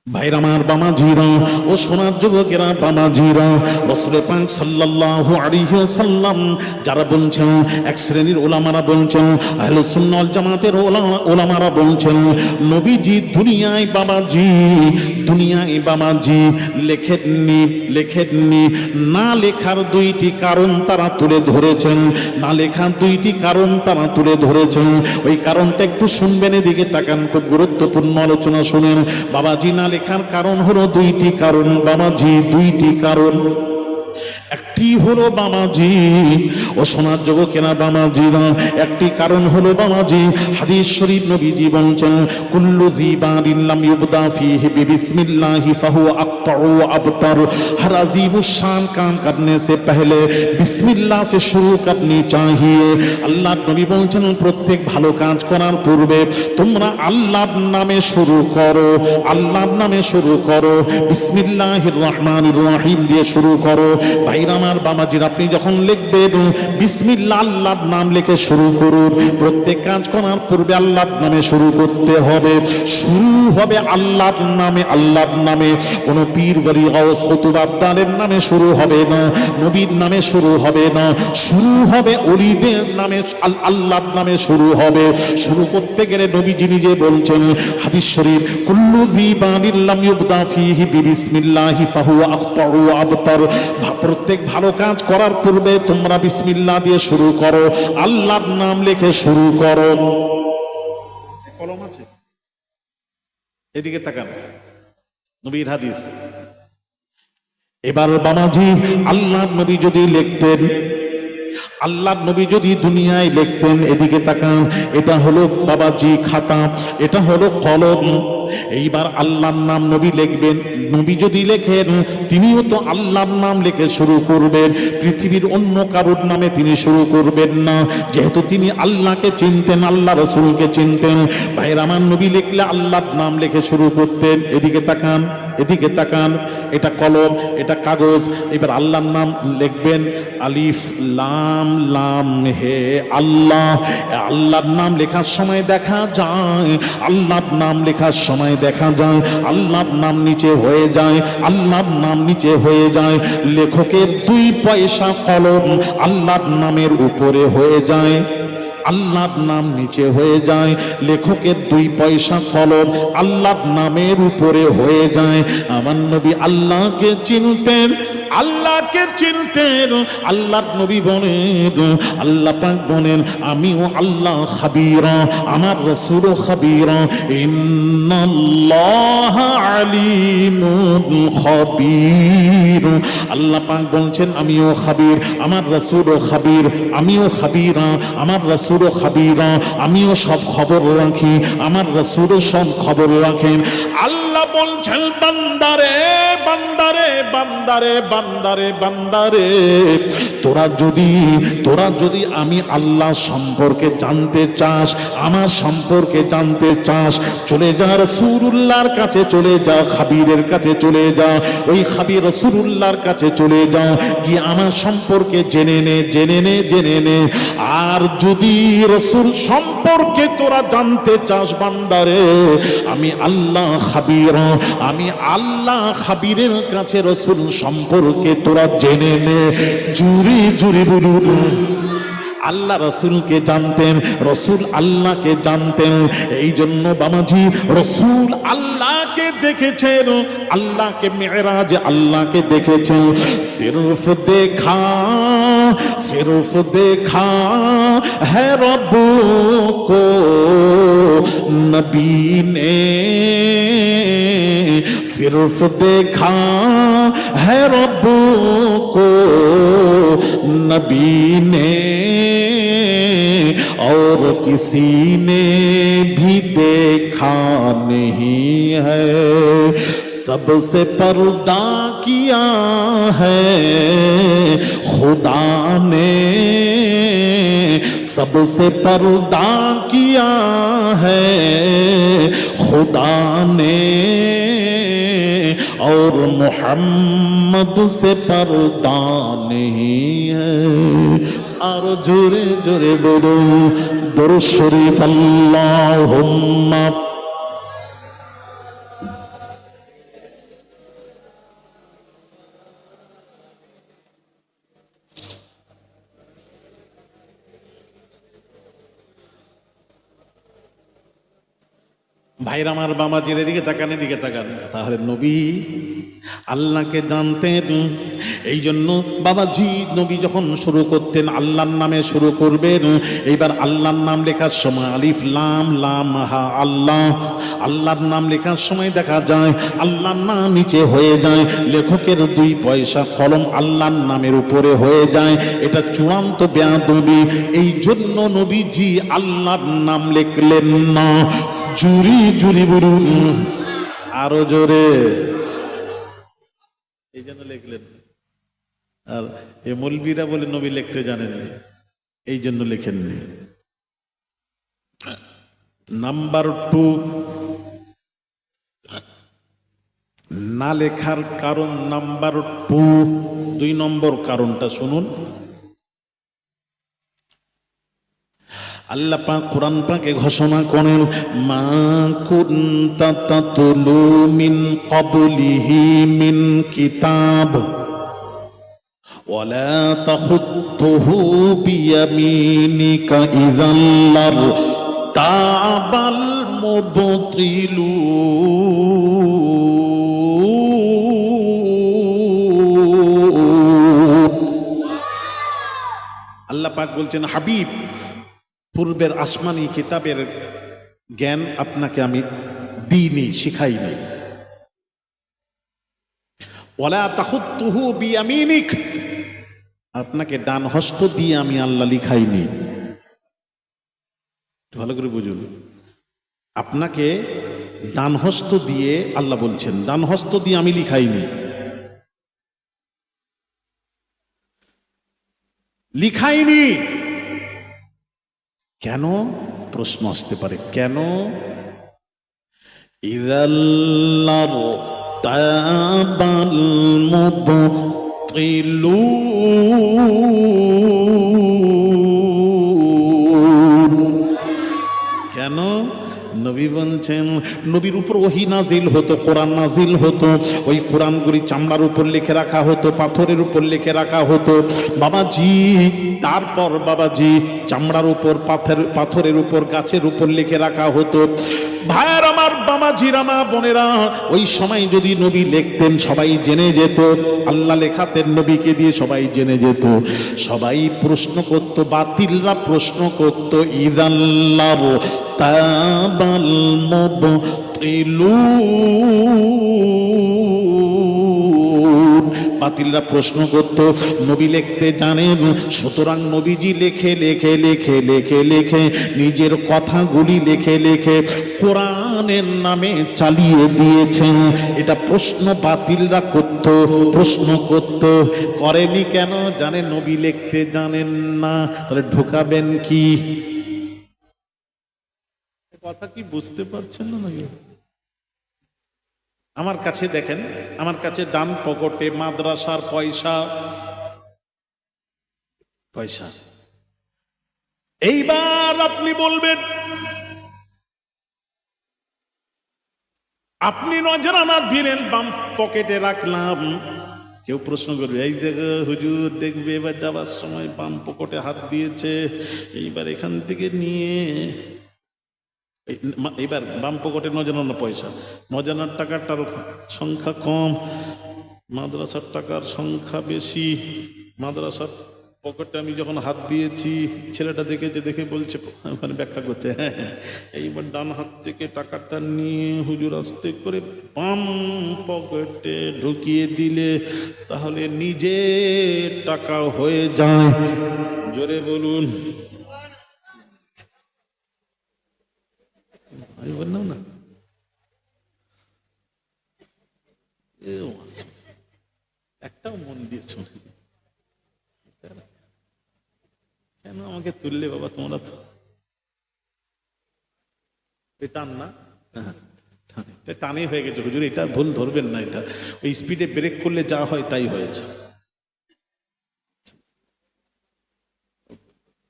ভাইরা আমার, বামাজিরা, ও ও সোনার যুবকেরা বাবাজিরা, রাসূল পাক সাল্লাল্লাহু আলাইহি ওয়াসাল্লাম যারা বলছেন, এক শ্রেণীর ওলামারা বলছেন, আহলুস সুন্নাহ ওয়াল জামাতের ওলামারা বলছেন, নবীজি দুনিয়ায় বাবাজি লেখেননি। না লেখার দুইটি কারণ তারা তুলে ধরেছেন, ওই কারণটা একটু শুনবেন, এদিকে তাকান, খুব গুরুত্বপূর্ণ আলোচনা শুনেন। বাবাজি না লেখার কারণ হলো দুইটি কারণ বাবাজি, দুইটি কারণ। একটি হলো বাবাজি, ও সোনার যুবকেরা বাবাজিরা, একটি কারণ হলো বাবাজি, হাদিস শরীফ নবীজি বলছেন, কুল্লু যিবারিন লাম ইউবদা ফীহি বিসমিল্লাহি ফাহুয়া আক্তাউ আবতার। हर अजीम शान काम करने से पहले बिस्मिल्लाह से शुरू करनी चाहिए। আল্লাহ নবী বলছেন, প্রত্যেক ভালো কাজ করার পূর্বে তোমরা আল্লাহর নামে শুরু করো, আল্লাহর নামে শুরু করো, বিসমিল্লাহির রহমানির রহিম দিয়ে শুরু করো। ভাইরা আমার বাবাজির, আপনি যখন লিখবেন বিসমিল্লাহ আল্লাহর নাম লিখে শুরু করুন। প্রত্যেক কাজ করার পূর্বে আল্লাহর নামে শুরু করতে হবে, শুরু হবে আল্লাহর নামে, আল্লাহর নামে। কোন পীর ওলি গাউস কুতুব আবদালের নামে শুরু হবে না, নবীর নামে শুরু হবে না, শুরু হবে ওলিদের নামে, আল্লাহর নামে শুরু হবে। শুরু করতে গেলে নবীজি নিজে বলছেন, হাদিস শরীফ, কুল্লু যিবারিন লাম ইউবদা ফীহি বিসমিল্লাহি ফাহুয়া আক্তাউ আবতার। প্রত্যেক ভালো কাজ করার পূর্বে তোমরা বিসমিল্লাহ দিয়ে শুরু করো, আল্লাহর নাম লিখে শুরু করো। কলম আছে, এদিকে তাকান, নবীর হাদিস। এবার বাবাজি, আল্লাহর নবী যদি লিখতেন, আল্লাহর নবী যদি দুনিয়ায় লিখতেন, এদিকে তাকান, এটা হলো বাবাজি খাতা, এটা হলো কলম। এইবার আল্লাহর নাম নবী লিখবেন, নবী যদি লেখেন তিনিও তো আল্লাহর নাম লিখে শুরু করবেন, পৃথিবীর অন্য কারোর নামে তিনি শুরু করবেন না, যেহেতু তিনি আল্লাহকে চিনতেন, আল্লাহ রাসূলকে চিনতেন। ভাইরা আমার, নবী লিখলে আল্লাহর নাম লিখে শুরু করতেন। এদিকে তাকান, এদিকে তাকান, এটা কলম, এটা কাগজ। এবার আল্লাহর নাম লিখবেন, আলিফ লাম লাম হে আল্লাহ। আল্লাহর নাম লেখার সময় দেখা যায়, আল্লাহর নাম লেখার সময় দেখা যায় আল্লাহর নাম নিচে হয়ে যায়, আল্লাহর নাম নিচে হয়ে যায়। লেখকের 2 পয়সা কলম আল্লাহর নামের উপরে হয়ে যায়, আল্লাহর নাম নিচে হয়ে যায়। লেখকের 2 পয়সা কলম আল্লাহর নামের উপরে হয়ে যায়। আমার নবী আল্লাহকে চিনতেন, আল্লাহকে চিনতেন। আল্লাহর নবী বলেন, আল্লাহ পাক বলেন, আমিও আল্লাহ খাবীরা, আমার রাসূলও খাবীরা। ইন্নাল্লাহ আলিমুন খাবীর। আল্লাহ পাক বলছেন, আমিও খাবীর, আমার রাসূলও খাবীর, আমিও খাবীরা, আমার রাসূলও খাবীরা। আমিও সব খবর রাখি, আমার রাসূলও সব খবর রাখেন। আল্লাহ বলছেন, বান্দারে বান্দারে বান্দারে বান্দারে বান্দারে, তোরা যদি আমি আল্লাহ সম্পর্কে জানতে চাস, আমার সম্পর্কে জানতে চাস, চলে যা রাসূলুল্লাহর কাছে, চলে যা খাবীরের কাছে, চলে যা ওই খাবীর রাসূলুল্লাহর কাছে চলে যাও, গিয়ে আমার সম্পর্কে জেনে নে, জেনে নে, জেনে নে। আর যদি রাসূল সম্পর্কে তোরা জানতে চাস বান্দারে, আমি আল্লাহ খাবীর, আমি আল্লাহ খাবীরের কাছে রাসূল সম্পর্কে তোরা জেনে নে। জুরি জুরি বলুন, আল্লাহ রাসূলকে জানতেন, রাসূল আল্লাহকে জানতেন। এই জন্য বাবাজি, রাসূল আল্লাহকে দেখেছেন, আল্লাহকে মেরাজে আল্লাহকে দেখেছেন। সিরফ দেখা है रब को नबी ने, सिर्फ देखा है रब को नबी ने, और किसी ने भी देखा नहीं है। सबसे पर्दा किया है खुदा ने, सबसे पर्दा किया है खुदा ने, और मोहम्मद से पर्दा नहीं है। और जोरे जोरे बोलो दुरूद शरीफ, अल्लाहुम्मा ভাইরা আমার, বাবাজির এদিকে তাকান, এদিকে তাকান। তাহলে নবী আল্লাহকে জানতেন, এই জন্য বাবাজি নবী যখন শুরু করতেন আল্লাহর নামে শুরু করবেন। এইবার আল্লাহর নাম লেখার সময় আলিফ লাম লাম হা আল্লাহ, আল্লাহর নাম লেখার সময় দেখা যায় আল্লাহর নাম নিচে হয়ে যায়, লেখকের 2 পয়সা কলম আল্লাহর নামের উপরে হয়ে যায়। এটা চূড়ান্ত বেয়াদবি। এই জন্য নবীজি আল্লাহর নাম লিখলেন না, জুরি জুরি বলুন আরো জোরে, এই জন্য লিখলেন। আর এ মৌলবীরা বলে নবী লিখতে জানেননি, এই জন্য লেখেননি। নাম্বার 2, না লেখার কারণ নাম্বার 2 নম্বর কারণটা শুনুন। আল্লাহ পাক কোরআন পাকে ঘোষণা করেন, মা কুনতা তাতলু মিন ক্বাবলিহি মিন কিতাব ওয়ালা তাখুতুহু বিয়ামিনিকা ইযাল লারতাবাল মুবতিলুন। আল্লাহ পাক বলছেন, হাবিব, পূর্বের আসমানি কিতাবের জ্ঞান আপনাকে আমি দিইনি, শিখাইনি। ওয়ালা তাখুতুহু বিয়ামিনিক, আপনাকে ডান হস্ত দিয়ে আমি আল্লাহ লিখাইনি। ভালো করে বুঝুন, আপনাকে ডান হস্ত দিয়ে আল্লাহ বলছেন, ডান হস্ত দিয়ে আমি লিখাইনি। লিখাইনি কেন? প্রশ্ন আসতে পারে, কেন? ইযাল্লার তাবাল মুবতিলুন। কেন? নবী বলছেন, নবীর উপর ওহী নাজিল হতো, কোরআন নাজিল হতো, ওই কোরআনগুলি চামড়ার উপর লিখে রাখা হতো, পাথরের উপর লিখে রাখা হতো বাবাজি। তারপর বাবাজি চামড়ার উপর, পাথরের উপর, গাছের উপর লিখে রাখা হতো। ভাইয়ের আমার, বাবাজির আমার, বোনেরা, ওই সময় যদি নবী লিখতেন সবাই জেনে যেত, আল্লাহ লেখাতেন নবীকে দিয়ে সবাই জেনে যেত। সবাই প্রশ্ন করত, বাতিলরা প্রশ্ন করত, ইযাল্লার তাবাল মুবতিলুন। বাতিলরা প্রশ্ন করত, নবী লিখতে জানেন, সুতরাং নবীজি লেখে লেখে লেখে লেখে লেখে নিজের কথাগুলি লেখে লেখে কোরআনের নামে চালিয়ে দিয়েছেন। এটা প্রশ্ন বাতিলরা করত, প্রশ্ন করত। করেনি কেন? জানে নবী লিখতে জানেন না, তাহলে ঢোকাবেন কি? কথা কি বুঝতে পারছেন না নাকি? আমার কাছে দেখেন, আমার কাছে ডান পকেটে মাদ্রাসার পয়সা। এইবার আপনি বলবেন, আপনি নজরানা দিলেন, বাম পকেটে রাখলাম। কেউ প্রশ্ন করবে, এই দেখো হুজুর, দেখবে এবার যাবার সময় বাম পকেটে হাত দিয়েছে, এইবার এখান থেকে নিয়ে, এইবার বাম পকেটে নজরানা পয়সা, নজরানার টাকাটার সংখ্যা কম, মাদ্রাসার টাকার সংখ্যা বেশি। মাদ্রাসার পকেটে আমি যখন হাত দিয়েছি, ছেলেটা দেখেছে, দেখে বলছে, ওখানে ব্যাখ্যা করছে, হ্যাঁ হ্যাঁ, এইবার ডান হাত থেকে টাকাটা নিয়ে হুজুর আস্তে করে বাম পকেটে ঢুকিয়ে দিলে তাহলে নিজের টাকা হয়ে যায়। জোরে বলুন, বললাম না? একটাও মন দিয়ে শুনে কেন আমাকে তুললে বাবা? তোমরা তো টান না, টানে হয়ে গেছে হুজুর, এটা ভুল ধরবেন না। এটা ওই স্পিডে ব্রেক করলে যা হয় তাই হয়েছে।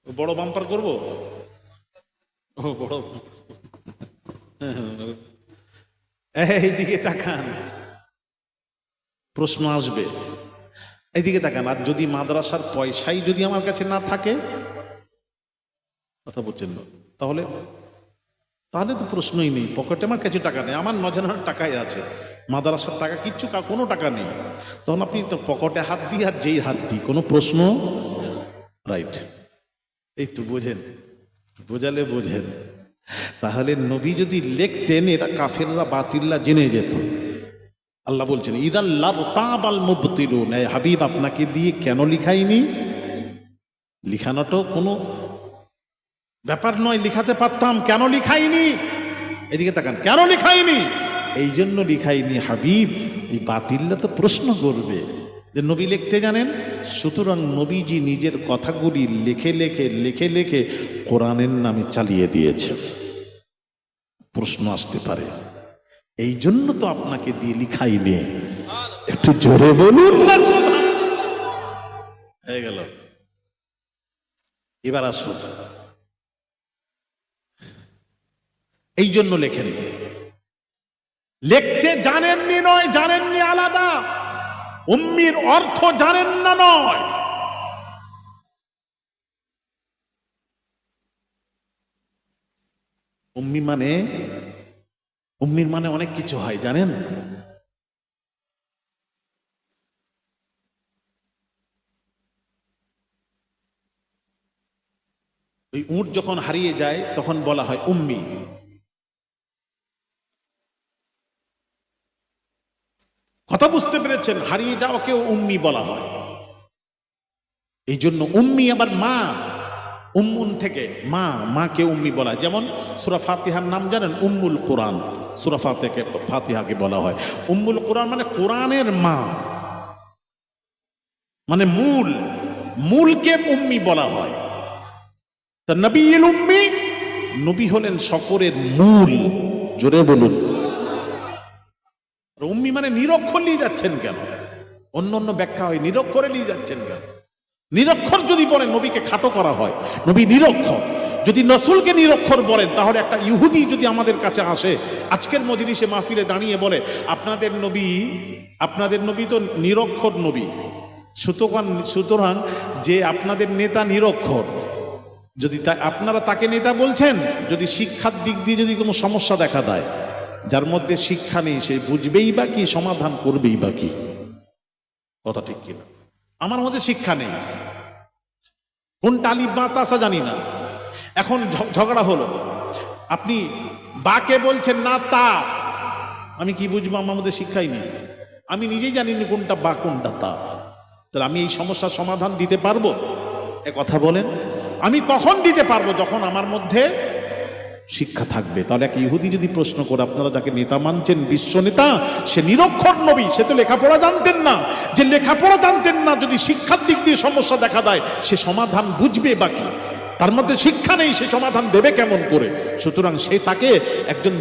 বড় বাম্পার করবো, বড় এইদিকে তাকান, প্রশ্ন আসবে, এইদিকে তাকান। আর যদি মাদ্রাসার পয়সাই যদি আমার কাছে না থাকে, কথা বলছেন না, তাহলে তাহলে তো প্রশ্নই নেই, পকেটে আমার কাছে টাকা নেই, আমার নজনার টাকাই আছে, মাদ্রাসার টাকা কিচ্ছু কোনো টাকা নেই, তখন আপনি তো পকেটে হাত দিই আর যেই হাত দিই, কোনো প্রশ্ন, রাইট। এই তো বোঝেন, বোঝালে বোঝেন। তাহলে নবী যদি লিখতেন, এটা কাফেররা বাতিল্লা জেনে যেত। আল্লাহ বলছেন ইদাল্লারতাবাল মুবতিলুন, এই হাবিব আপনাকে দিয়ে কেন লিখাইনি? লিখানোটাও কোনো ব্যাপার নয়, লিখাতে পারতাম, কেন লিখাইনি? এদিকে তাকান, কেন লিখাইনি? এই জন্য লিখাইনি হাবিব, এই বাতিল্লা তো প্রশ্ন করবে যে নবী লিখতে জানেন, সুতরাং নবীজি নিজের কথাগুলি লিখে লিখে লিখে লিখে কোরআনের নামে চালিয়ে দিয়েছে। প্রশ্ন আসতে পারে, এই জন্য তো আপনাকে দিয়ে লিখাইনি। একটু জোরে বলুন না। হয়ে গেল। এবার আসুন, এই জন্য লেখেন, লিখতে জানেননি নয়, জানেননি আলাদা, উম্মির অর্থ জানেন না নয়। উম্মির মানে অনেক কিছু হয় জানেন। ওই উট যখন হারিয়ে যায় তখন বলা হয় উম্মি। কথা বুঝতে পেরেছেন? হারিয়ে যাওয়াকেও উম্মি বলা হয়। এই জন্য উম্মি আবার মা, উম্মুন থেকে মা, মাকে উম্মি বলা হয়। যেমন সূরা ফাতিহার নাম জানেন? উম্মুল কোরআন। সূরা ফাতিহাকে বলা হয় উম্মুল কোরআন, মানে কোরআনের মা, মানে মূল, মূলকে উম্মি বলা হয়। তা নবীল উম্মি, নবী হলেন সকলের মূল। জোরে বলুন। উম্মি মানে নিরক্ষর নিয়ে যাচ্ছেন কেন? অন্য অন্য ব্যাখ্যা হয় নিরক্ষরে নিয়ে যাচ্ছেন কেন? নিরক্ষর যদি বলেন নবীকে খাটো করা হয়, নবী নিরক্ষর। যদি রসূলকে নিরক্ষর বলেন, তাহলে একটা ইহুদি যদি আমাদের কাছে আসে আজকের মজলিসে মাহফিলে দাঁড়িয়ে বলে আপনাদের নবী তো নিরক্ষর নবী, সুতরাং যে আপনাদের নেতা নিরক্ষর, যদি আপনারা তাকে নেতা বলছেন, যদি শিক্ষার দিক দিয়ে যদি কোনো সমস্যা দেখা দেয়, যার মধ্যে শিক্ষা নেই সে বুঝবেই বা কি, সমাধান করবেই বা কি? কথা ঠিক কিনা? আমার মধ্যে শিক্ষা নেই, কোনটা আলিফ বা তাসা জানি না, এখন ঝগড়া হলো, আপনি বাকে বলছেন না তা, আমি কি বুঝবো? আমার মধ্যে শিক্ষাই নেই, আমি নিজেই জানিনি কোনটা বা কোনটা তা, তাহলে আমি এই সমস্যার সমাধান দিতে পারবো? এ কথা বলেন। আমি কখন দিতে পারবো? যখন আমার মধ্যে শিক্ষা থাকবে। তাহলে এক ইহুদি যদি প্রশ্ন করে আপনারা যাকে নেতা মানছেন, বিশ্ব নেতা, সে নিরক্ষর নবী, সে তো লেখাপড়া জানতেন না, যে লেখাপড়া জানতেন না যদি শিক্ষার দিক দিয়ে সমস্যা দেখা দেয় সে সমাধান বুঝবে বাকি? তার মধ্যে শিক্ষা নেই, সে সমাধান দেবে কেমন করে? সুতরাং সে তাকে একজন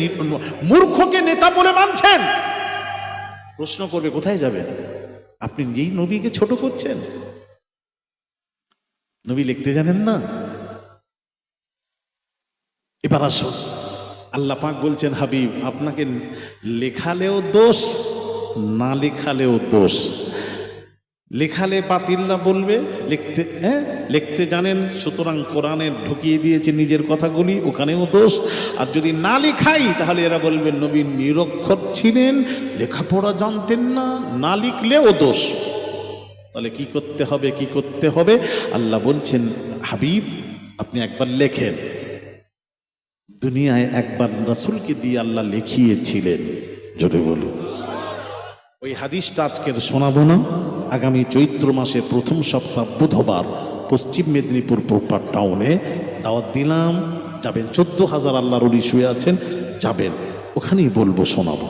মূর্খকে নেতা বলে মানছেন। প্রশ্ন করবে কোথায় যাবেন? আপনি এই নবীকে ছোট করছেন। নবী লিখতে জানেন না। এবার আসুন, আল্লাহ পাক বলছেন হাবিব আপনাকে লেখালেও দোষ, না লেখালেও দোষ। লেখালে বাতিল্লা বলবে লিখতে জানেন, সুতরাং কোরআনে ঢুকিয়ে দিয়েছে নিজের কথাগুলি, ওখানেও দোষ। আর যদি না লেখাই তাহলে এরা বলবেন নবী নিরক্ষর ছিলেন, লেখাপড়া জানতেন না, না লিখলেও দোষ। তাহলে কি করতে হবে? কি করতে হবে? আল্লাহ বলছেন হাবিব আপনি একবার লেখেন। দুনিয়ায় একবার রাসূলকে দিয়ে আল্লাহ লিখিয়েছিলেন। জোরে বলুন। ওই হাদিসটা আজকের শোনাবো না, আগামী চৈত্র মাসে প্রথম সপ্তাহ বুধবার পশ্চিম মেদিনীপুর প্রপার টাউনে দাওয়াত দিলাম, যাবেন। 14,000 আল্লাহর ওলি শুয়ে আছেন, যাবেন, ওখানেই বলবো, শোনাবো।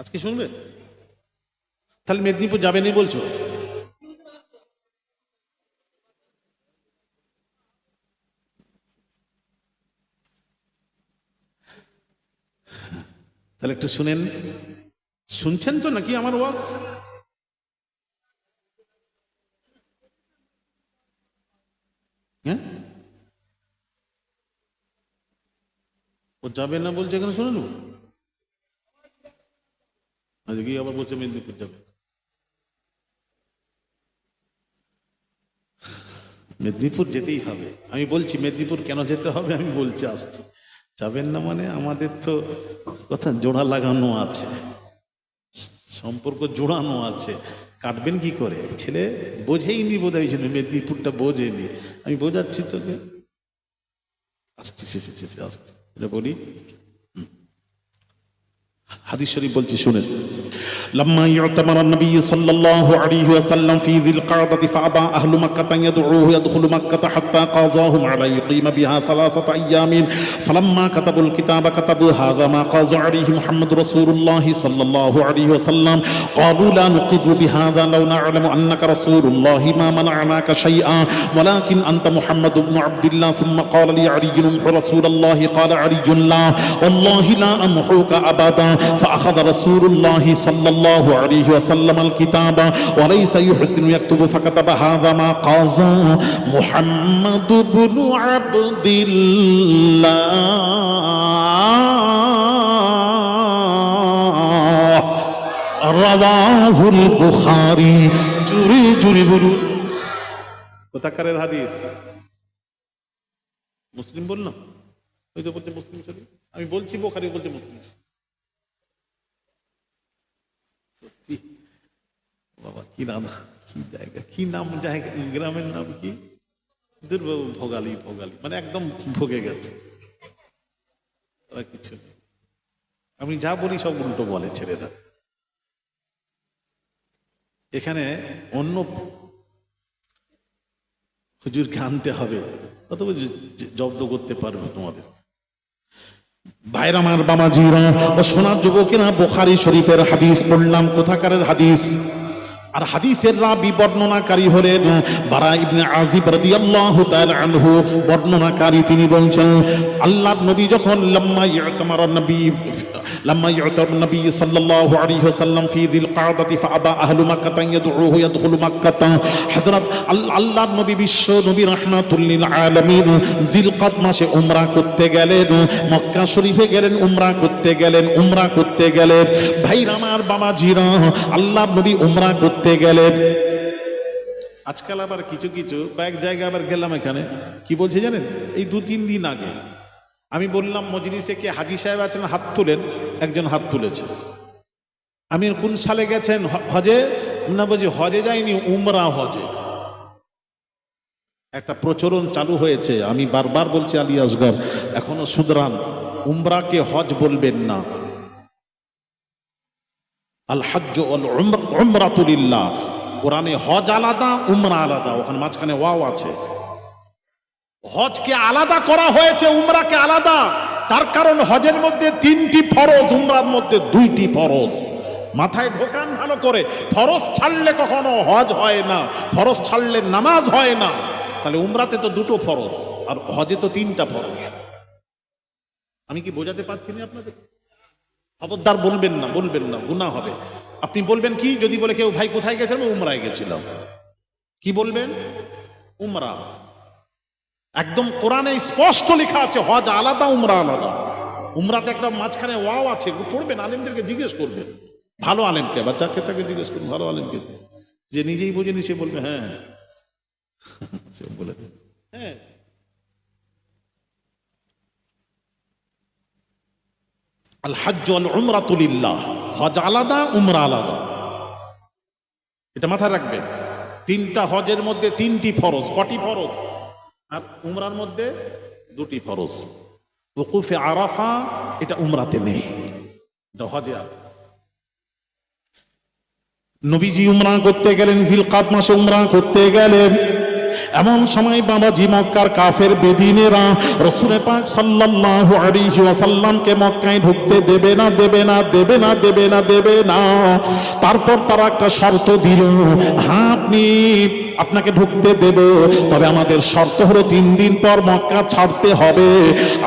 আজকে শুনবে? তাহলে মেদিনীপুর যাবেনই বলছো? তাহলে একটু শুনেন। শুনছেন তো নাকি আমার ওয়াজ? হ্যাঁ, ও যাবে না বলছে, এখানে শুনে নেব। আজকে আবার বলছে মেদিনীপুর যাবে। মেদিনীপুর যেতেই হবে। আমি বলছি মেদিনীপুর কেন যেতে হবে, আমি বলছি আসছি। যাবেন না মানে আমাদের তো কথা জোড়া লাগানো আছে, সম্পর্ক জোড়ানো আছে, কাটবেন কি করে? ছেলে বোঝেইনি বোধ হয়, মেদিনীপুরটা বোঝেনি। আমি বোঝাচ্ছি তোকে, আসছি আসছি এটা বলি। হাদিস শরীফ বলছি শুনেন। لما يعتمر النبي صلى الله عليه وسلم في ذي القعدة فأبى أهل مكة أن يدعوه يدخل مكة حتى قاضاهم على يقيم بها 3 أيام فلما كتبوا الكتاب كتبوا هذا ما قاض عليه محمد رسول الله صلى الله عليه وسلم قالوا لا نقر بهذا لو نعلم أنك رسول الله ما منعناك شيئا ولكن أنت محمد بن عبد الله ثم قال لي علي امح رسول الله قال علي لا والله لا أمحوك أبدا فأخذ رسول الله صلى الله عليه وسلم الكتاب وليس يحسن يكتب فكتب هذا ما قاضى محمد بن عبد الله رواه البخاري জুরি জুরি বলুন। কোথাকারের হাদিস? মুসলিম বললাম, ওই তো বলছে মুসলিম শরীফ। আমি বলছি বুখারী, বলছে মুসলিম। বাবা কি নাম, কি জায়গা, কি নাম, জায়গা গ্রামের নাম কি? দুর্বাবু ভোগালী, ভোগালী মানে একদম ভোগে গেছে কিছু। আমি যা বলি সব উল্টো বলে ছেলেরা। এখানে অন্য হুজুরকে আনতে হবে, অথবা জব্দ করতে পারবে তোমাদের। ভাইরা আমার, বাবাজিরা ও সোনার যুবকেরা, বুখারী শরীফের হাদিস পড়লাম। কোথাকারের হাদিস? আর হাদিসের রাবি বর্ণনাকারী হলেন বারা ইবনে আজিব রাদিয়াল্লাহু তাআলা আনহু। বর্ণনাকারী তিনি বলছেন, আল্লাহর নবী যখন লাম্মা ইউতামার নবী সাল্লাল্লাহু আলাইহি ওয়াসাল্লাম ফি যিল কাদাতি ফাআবা আহলু মাক্কাহ ইয়াদউহু ইয়াদখুলু মাক্কাহ। হযরত আল্লাহর নবী, বিশ্ব নবী রাহমাতুল লিল আলামিন যিল কাদ মাসে উমরা করতে গেলেন, মক্কা শরীফে গেলেন, উমরা করতে গেলেন, উমরা করতে গেলেন। ভাইরা আমার, বাবাজিরা, আল্লাহর নবী উমরা করতে গেলেন। আজকাল আবার কিছু কিছু কয়েক জায়গায় আবার গেলাম, এখানে কি বলছে জানেন? এই 2-3 দিন আগে আমি বললাম মজলিসে কে হাজী সাহেব আছেন, হাত তুলেন। একজন হাত তুলেছে। আমি কোন সালে গেছেন হজে? না বলছি হজে যাইনি, উমরা হজে। একটা প্রচলন চালু হয়েছে, আমি বারবার বলছি আলী আসগর এখনো সুদরান, উমরাকে হজ বলবেন না। আল হজ্জ ওয়াল উমরাতু লিল্লাহ। কোরআনে হজ আলাদা, উমরা আলাদা, ওখানে মাঝখানে ওয়াও আছে। হজকে আলাদা করা হয়েছে, উমরাকে আলাদা। তার কারণ হজের মধ্যে 3টি ফরজ, উমরার মধ্যে 2টি ফরজ। মাথায় ঢোকান ভালো করে। ফরজ ছাড়লে কখনো হজ হয় না, ফরজ ছাড়লে নামাজ হয় না। তাহলে উমরাতে তো 2টো ফরজ, আর হজে তো 3টা ফরজ। আমি কি বোঝাতে পারছি না আপনাদের? খবরদার বলবেন না, বলবেন না, গুনাহ হবে। আপনি বলবেন কি? যদি বলে কেউ ভাই কোথায় গেছিলাম? উমরায় গেছিলাম। কি বলবেন? উমরা। একদম কোরআনে স্পষ্ট লেখা আছে হজ আলাদা, উমরা আলাদা। উমরাতে একটা মাঝখানে ওয়াও আছে, পড়বেন, আলেমদেরকে জিজ্ঞেস করবেন, ভালো আলেমকে, বা যাকে তাকে জিজ্ঞেস করুন, ভালো আলেমকে। যে নিজেই বোঝেনি সে বলবে হ্যাঁ, সে বলে হ্যাঁ। আল হজ্জ ওয়াল উমরাতু লিল্লাহ। হজ আলাদা, উমরা আলাদা, এটা মাথায় রাখবেন। 3টা হজের মধ্যে 3টি ফরজ। কটি ফরজ? আর উমরার মধ্যে 2টি ফরজ। ওকুফে আরাফা এটা উমরাতে নেই, এটা হজে আছে। নবীজি উমরা করতে গেলেন, জিলকাদ মাসে উমরা করতে গেলেন। এমন সময় বাবাজি মক্কার কাফের বেদিনেরা রাসূল পাক সাল্লাল্লাহু আলাইহি ওয়াসাল্লামকে মক্কায় ঢুকতে দেবে না, দেবে না, দেবে না, দেবে না, দেবে না। তারপর তারা একটা শর্ত দিল, হ্যাঁ আপনাকে ঢুকতে দেব, তবে আমাদের শর্ত হলো 3 দিন পর মক্কা ছাড়তে হবে।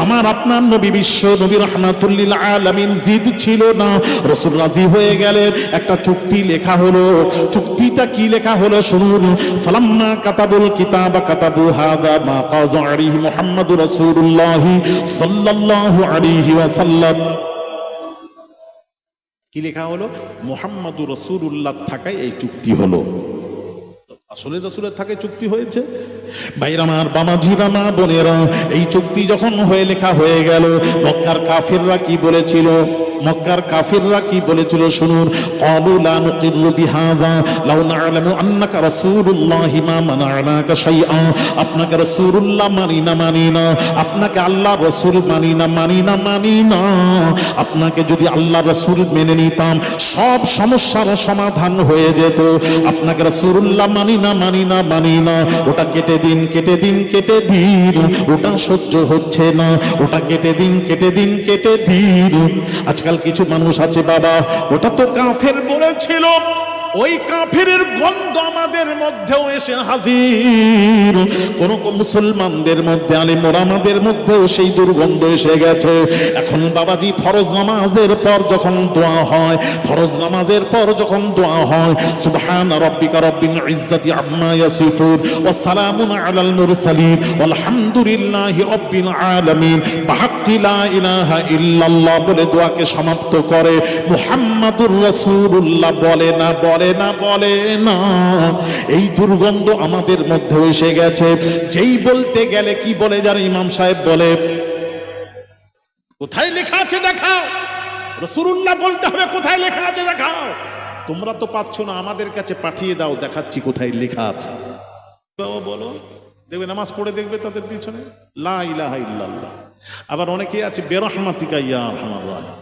আমার আপনার নবী, বিশ্ব নবী রাহমাতুল লিল আলামিন জিদ ছিল না, রাসূল রাজি হয়ে গেলেন। একটা চুক্তি লেখা হলো। চুক্তিটা কি লেখা হলো শুনুন। ফালাম্মা কাতাবুল কিতাব কাতাবু হাদা মা কাযা আলাইহি মুহাম্মাদুর রাসূলুল্লাহ সাল্লাল্লাহু আলাইহি ওয়াসাল্লাম। কি লেখা হলো? মুহাম্মাদুর রাসূলুল্লাহ থাকায় এই চুক্তি হলো। আসলে রাসূলের থাকে চুক্তি হয়েছে। ভাইরা আমার, বামাজিরা, মা বোনেরা, এই চুক্তি যখন হয়ে লেখা হয়ে গেল, মক্কার কাফিররা কি বলেছিল? মক্কার কাফিররা কি বলেছিল শুনুন। ক্বালু লা নুকিরু বিহাযা লাউ না'লামু আন্নাকা রাসূলুল্লাহি মা মানা'নাকা শাইআ। আপনাকে রাসূলুল্লাহ মানি না, আপনাকে আল্লাহ রাসূল মানি না। আপনাকে যদি আল্লাহ রাসূল মেনে নিতাম সব সমস্যার সমাধান হয়ে যেত। আপনাকে রাসূলুল্লাহ মানি না, ওটা কেটে দিন, ওটা সহ্য হচ্ছে না, ওটা কেটে দিন। আজকাল কিছু মানুষ আছে, বাবা ওটা তো কাফের বলেছিল, ওই কাফেরের গন্ধ আমাদের মধ্যেও এসে হাজির। কোন মুসলমানদের মধ্যে, আলেম ওলামাদের মধ্যেও সেই দুর্গন্ধ এসে গেছে। এখন বাবাজি ফরজ নামাজের পর যখন দোয়া হয়, সুবহান রাব্বিকা রাব্বিল ইজ্জাতি আম্মা ইয়াসিফুন ওয়া সালামুন আলাল মুরসালিন ওয়ালহামদুলিল্লাহি রাব্বিল আলামিন বিহাক্কি লা ইলাহা ইল্লাল্লাহ বলে দোয়াকে সমাপ্ত করে। মুহাম্মাদুর রাসূলুল্লাহ বলে না। এই দুর্গন্ধ আমাদের মধ্যে এসে গেছে। যেই বলতে গেলে কি বলে জানেন? ইমাম সাহেব বলে, কোথায় লেখা আছে দেখাও। রাসূলুল্লাহ বলতে হবে কোথায় লেখা আছে দেখাও। তোমরা তো পাচ্ছ না, আমাদের কাছে পাঠিয়ে দাও, দেখাচ্ছি কোথায় লেখা আছে। বাবা বলো, দেখবে নামাজ পড়ে দেখবে তাদের পিছনে লা ইলাহা ইল্লাল্লাহ। আবার অনেকেই আছে বেরহমাতিকা ইয়া আরহামার রাহিম।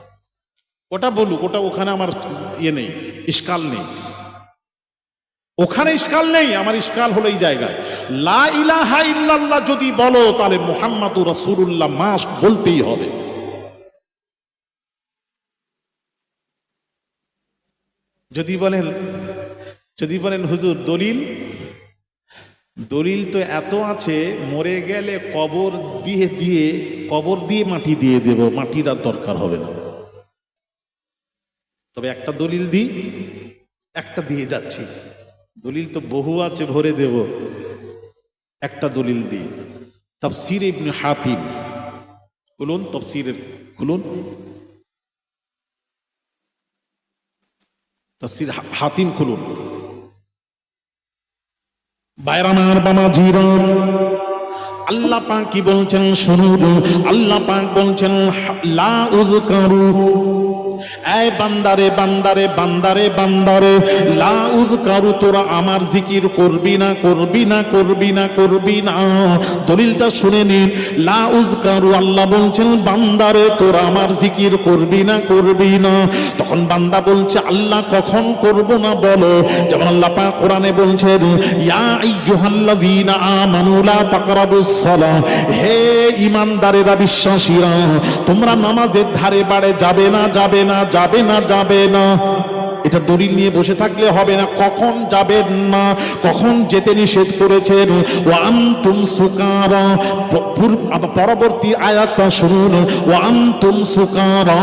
ওটা বলুক, ওখানে আমার নেই, ইশকাল নেই, ওখানে ইশকাল নেই। আমার ইশকাল হলো এই জায়গায়। লা ইলাহা ইল্লাল্লাহ যদি বলো তাহলে মুহাম্মাদুর রাসূলুল্লাহ মাস্ট বলতেই হবে। যদি বলেন হুজুর দলিল তো এত আছে, মরে গেলে কবর দিয়ে মাটি দিয়ে দেব, মাটির আর দরকার হবে না। তবে একটা দলিল একটা দিয়ে যাচ্ছি, দলিল তো বহু আছে, ভরে দেব। একটা দলিল দিই, তাফসীর ইবনে হাতিম খুলুন, তাফসীর হাতিম খুলুন। বাইরামার বামাজিরাম, আল্লাহ পাক কি বলছেন শুনুন। আল্লাহ পাক বলছেন লা উযকারু, এই বান্দারে লা উযকারু, তোরা আমার জিকির করবি না। দলিলটা শুনে নিন। লা উযকারু, আল্লাহ বলছেন বান্দারে তোরা আমার জিকির করবি না। তখন বান্দা বলছে আল্লাহ কখন করব না বলো। যেমন আল্লাহ পাক কোরআনে বলছেন ইয়া আইয়ুহাল্লাযীনা আমানু লা তাকরাবুস সালাহ, হে ঈমানদারেরা, বিশ্বাসীরা, তোমরা নামাজের ধারে বাড়ে যাবে না। এটা দলিল নিয়ে বসে থাকলে হবে না। কখন যাবেন না, কখন যেতে নিষেধ করেছেন। ওয়া আনতুম সুকারা, পরবর্তী আয়াতটা শুনুন। ওয়া আনতুম সুকারা,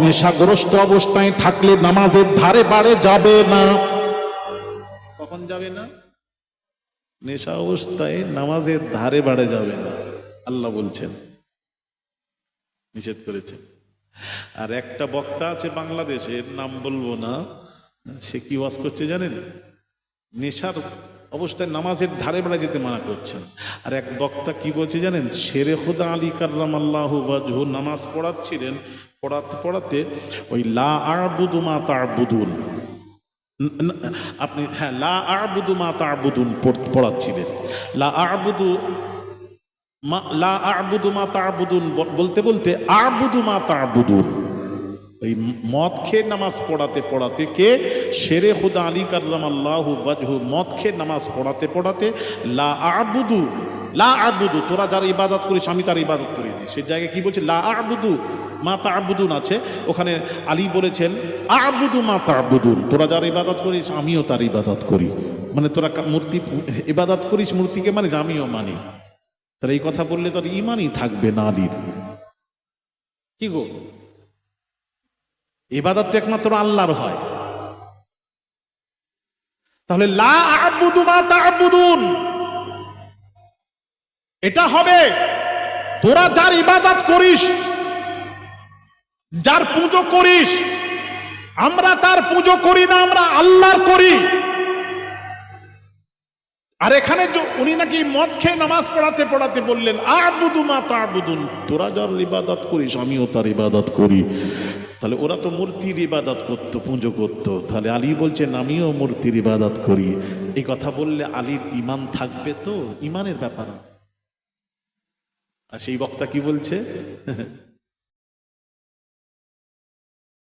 নেশাগ্রস্ত অবস্থায় থাকলে নামাজের ধারে বাড়ে যাবে না। কখন যাবে না? নেশা অবস্থায় নামাজের ধারে বাড়ে যাবে না, আল্লাহ বলছেন, নিষেধ করেছেন। আর একটা বক্তা আছে বাংলাদেশের, নাম বলবো না, সে কি ওয়াজ করছে জানেন? নেশার অবস্থায় নামাজের ধারে বেড়া যেতে মানা করছেন। আর এক বক্তা কি বলছে জানেন? শেরে খুদা আলী কাররামাল্লাহু ওয়াজহু নামাজ পড়াচ্ছিলেন, পড়াতে ওই লা আ'বুদু মা তা'বুদুন, আপনি হ্যাঁ, লা আ'বুদু মা তা'বুদুন পড়াচ্ছিলেন। লা আ'বুদু মা তা'বুদুন বলতে আ'বুদু মা তা'বুদুন, ওই মদ খেয়ে নামাজ পড়াতে কে? শেরে খুদা আলী কাররামাল্লাহু ওয়াজহু মদ খেয়ে নামাজ পড়াতে লা আ'বুদু, তোরা যার ইবাদত করিস আমি তার ইবাদত করি। সে জায়গায় কি বলছে? লা আ'বুদু মা তা'বুদুন আছে, ওখানে আলী বলেছেন আ'বুদু মা তা'বুদুন, তোরা যার ইবাদত করিস আমিও তার ইবাদত করি। মানে তোরা মূর্তি ইবাদত করিস, মূর্তিকে মানে আমিও মানি। তাহলে এই কথা বললে তোর ইমানই থাকবে না আলীর। কি গো, ইবাদত তো একমাত্র আল্লাহর হয়। তাহলে লা আ'বুদু মা তা'বুদুন এটা হবে, তোরা যার ইবাদত করিস, যার পুজো করিস, আমরা তার পুজো করি না, আমরা আল্লাহর করি। আর এখানে উনি নাকি মদ খেয়ে নামাজ পড়াতে পড়াতে বললেন, আ'বুদু মা তা'বুদুন, তোরা যার ইবাদত করিস আমিও তার ইবাদত করি। তাহলে ওরা তো মূর্তির ইবাদত করতো, পুজো করতো, তাহলে আলী বলছেন আমিও মূর্তির ইবাদত করি। এই কথা বললে আলীর ঈমান থাকবে? তো ঈমানের ব্যাপার। আর সেই বক্তা কি বলছে?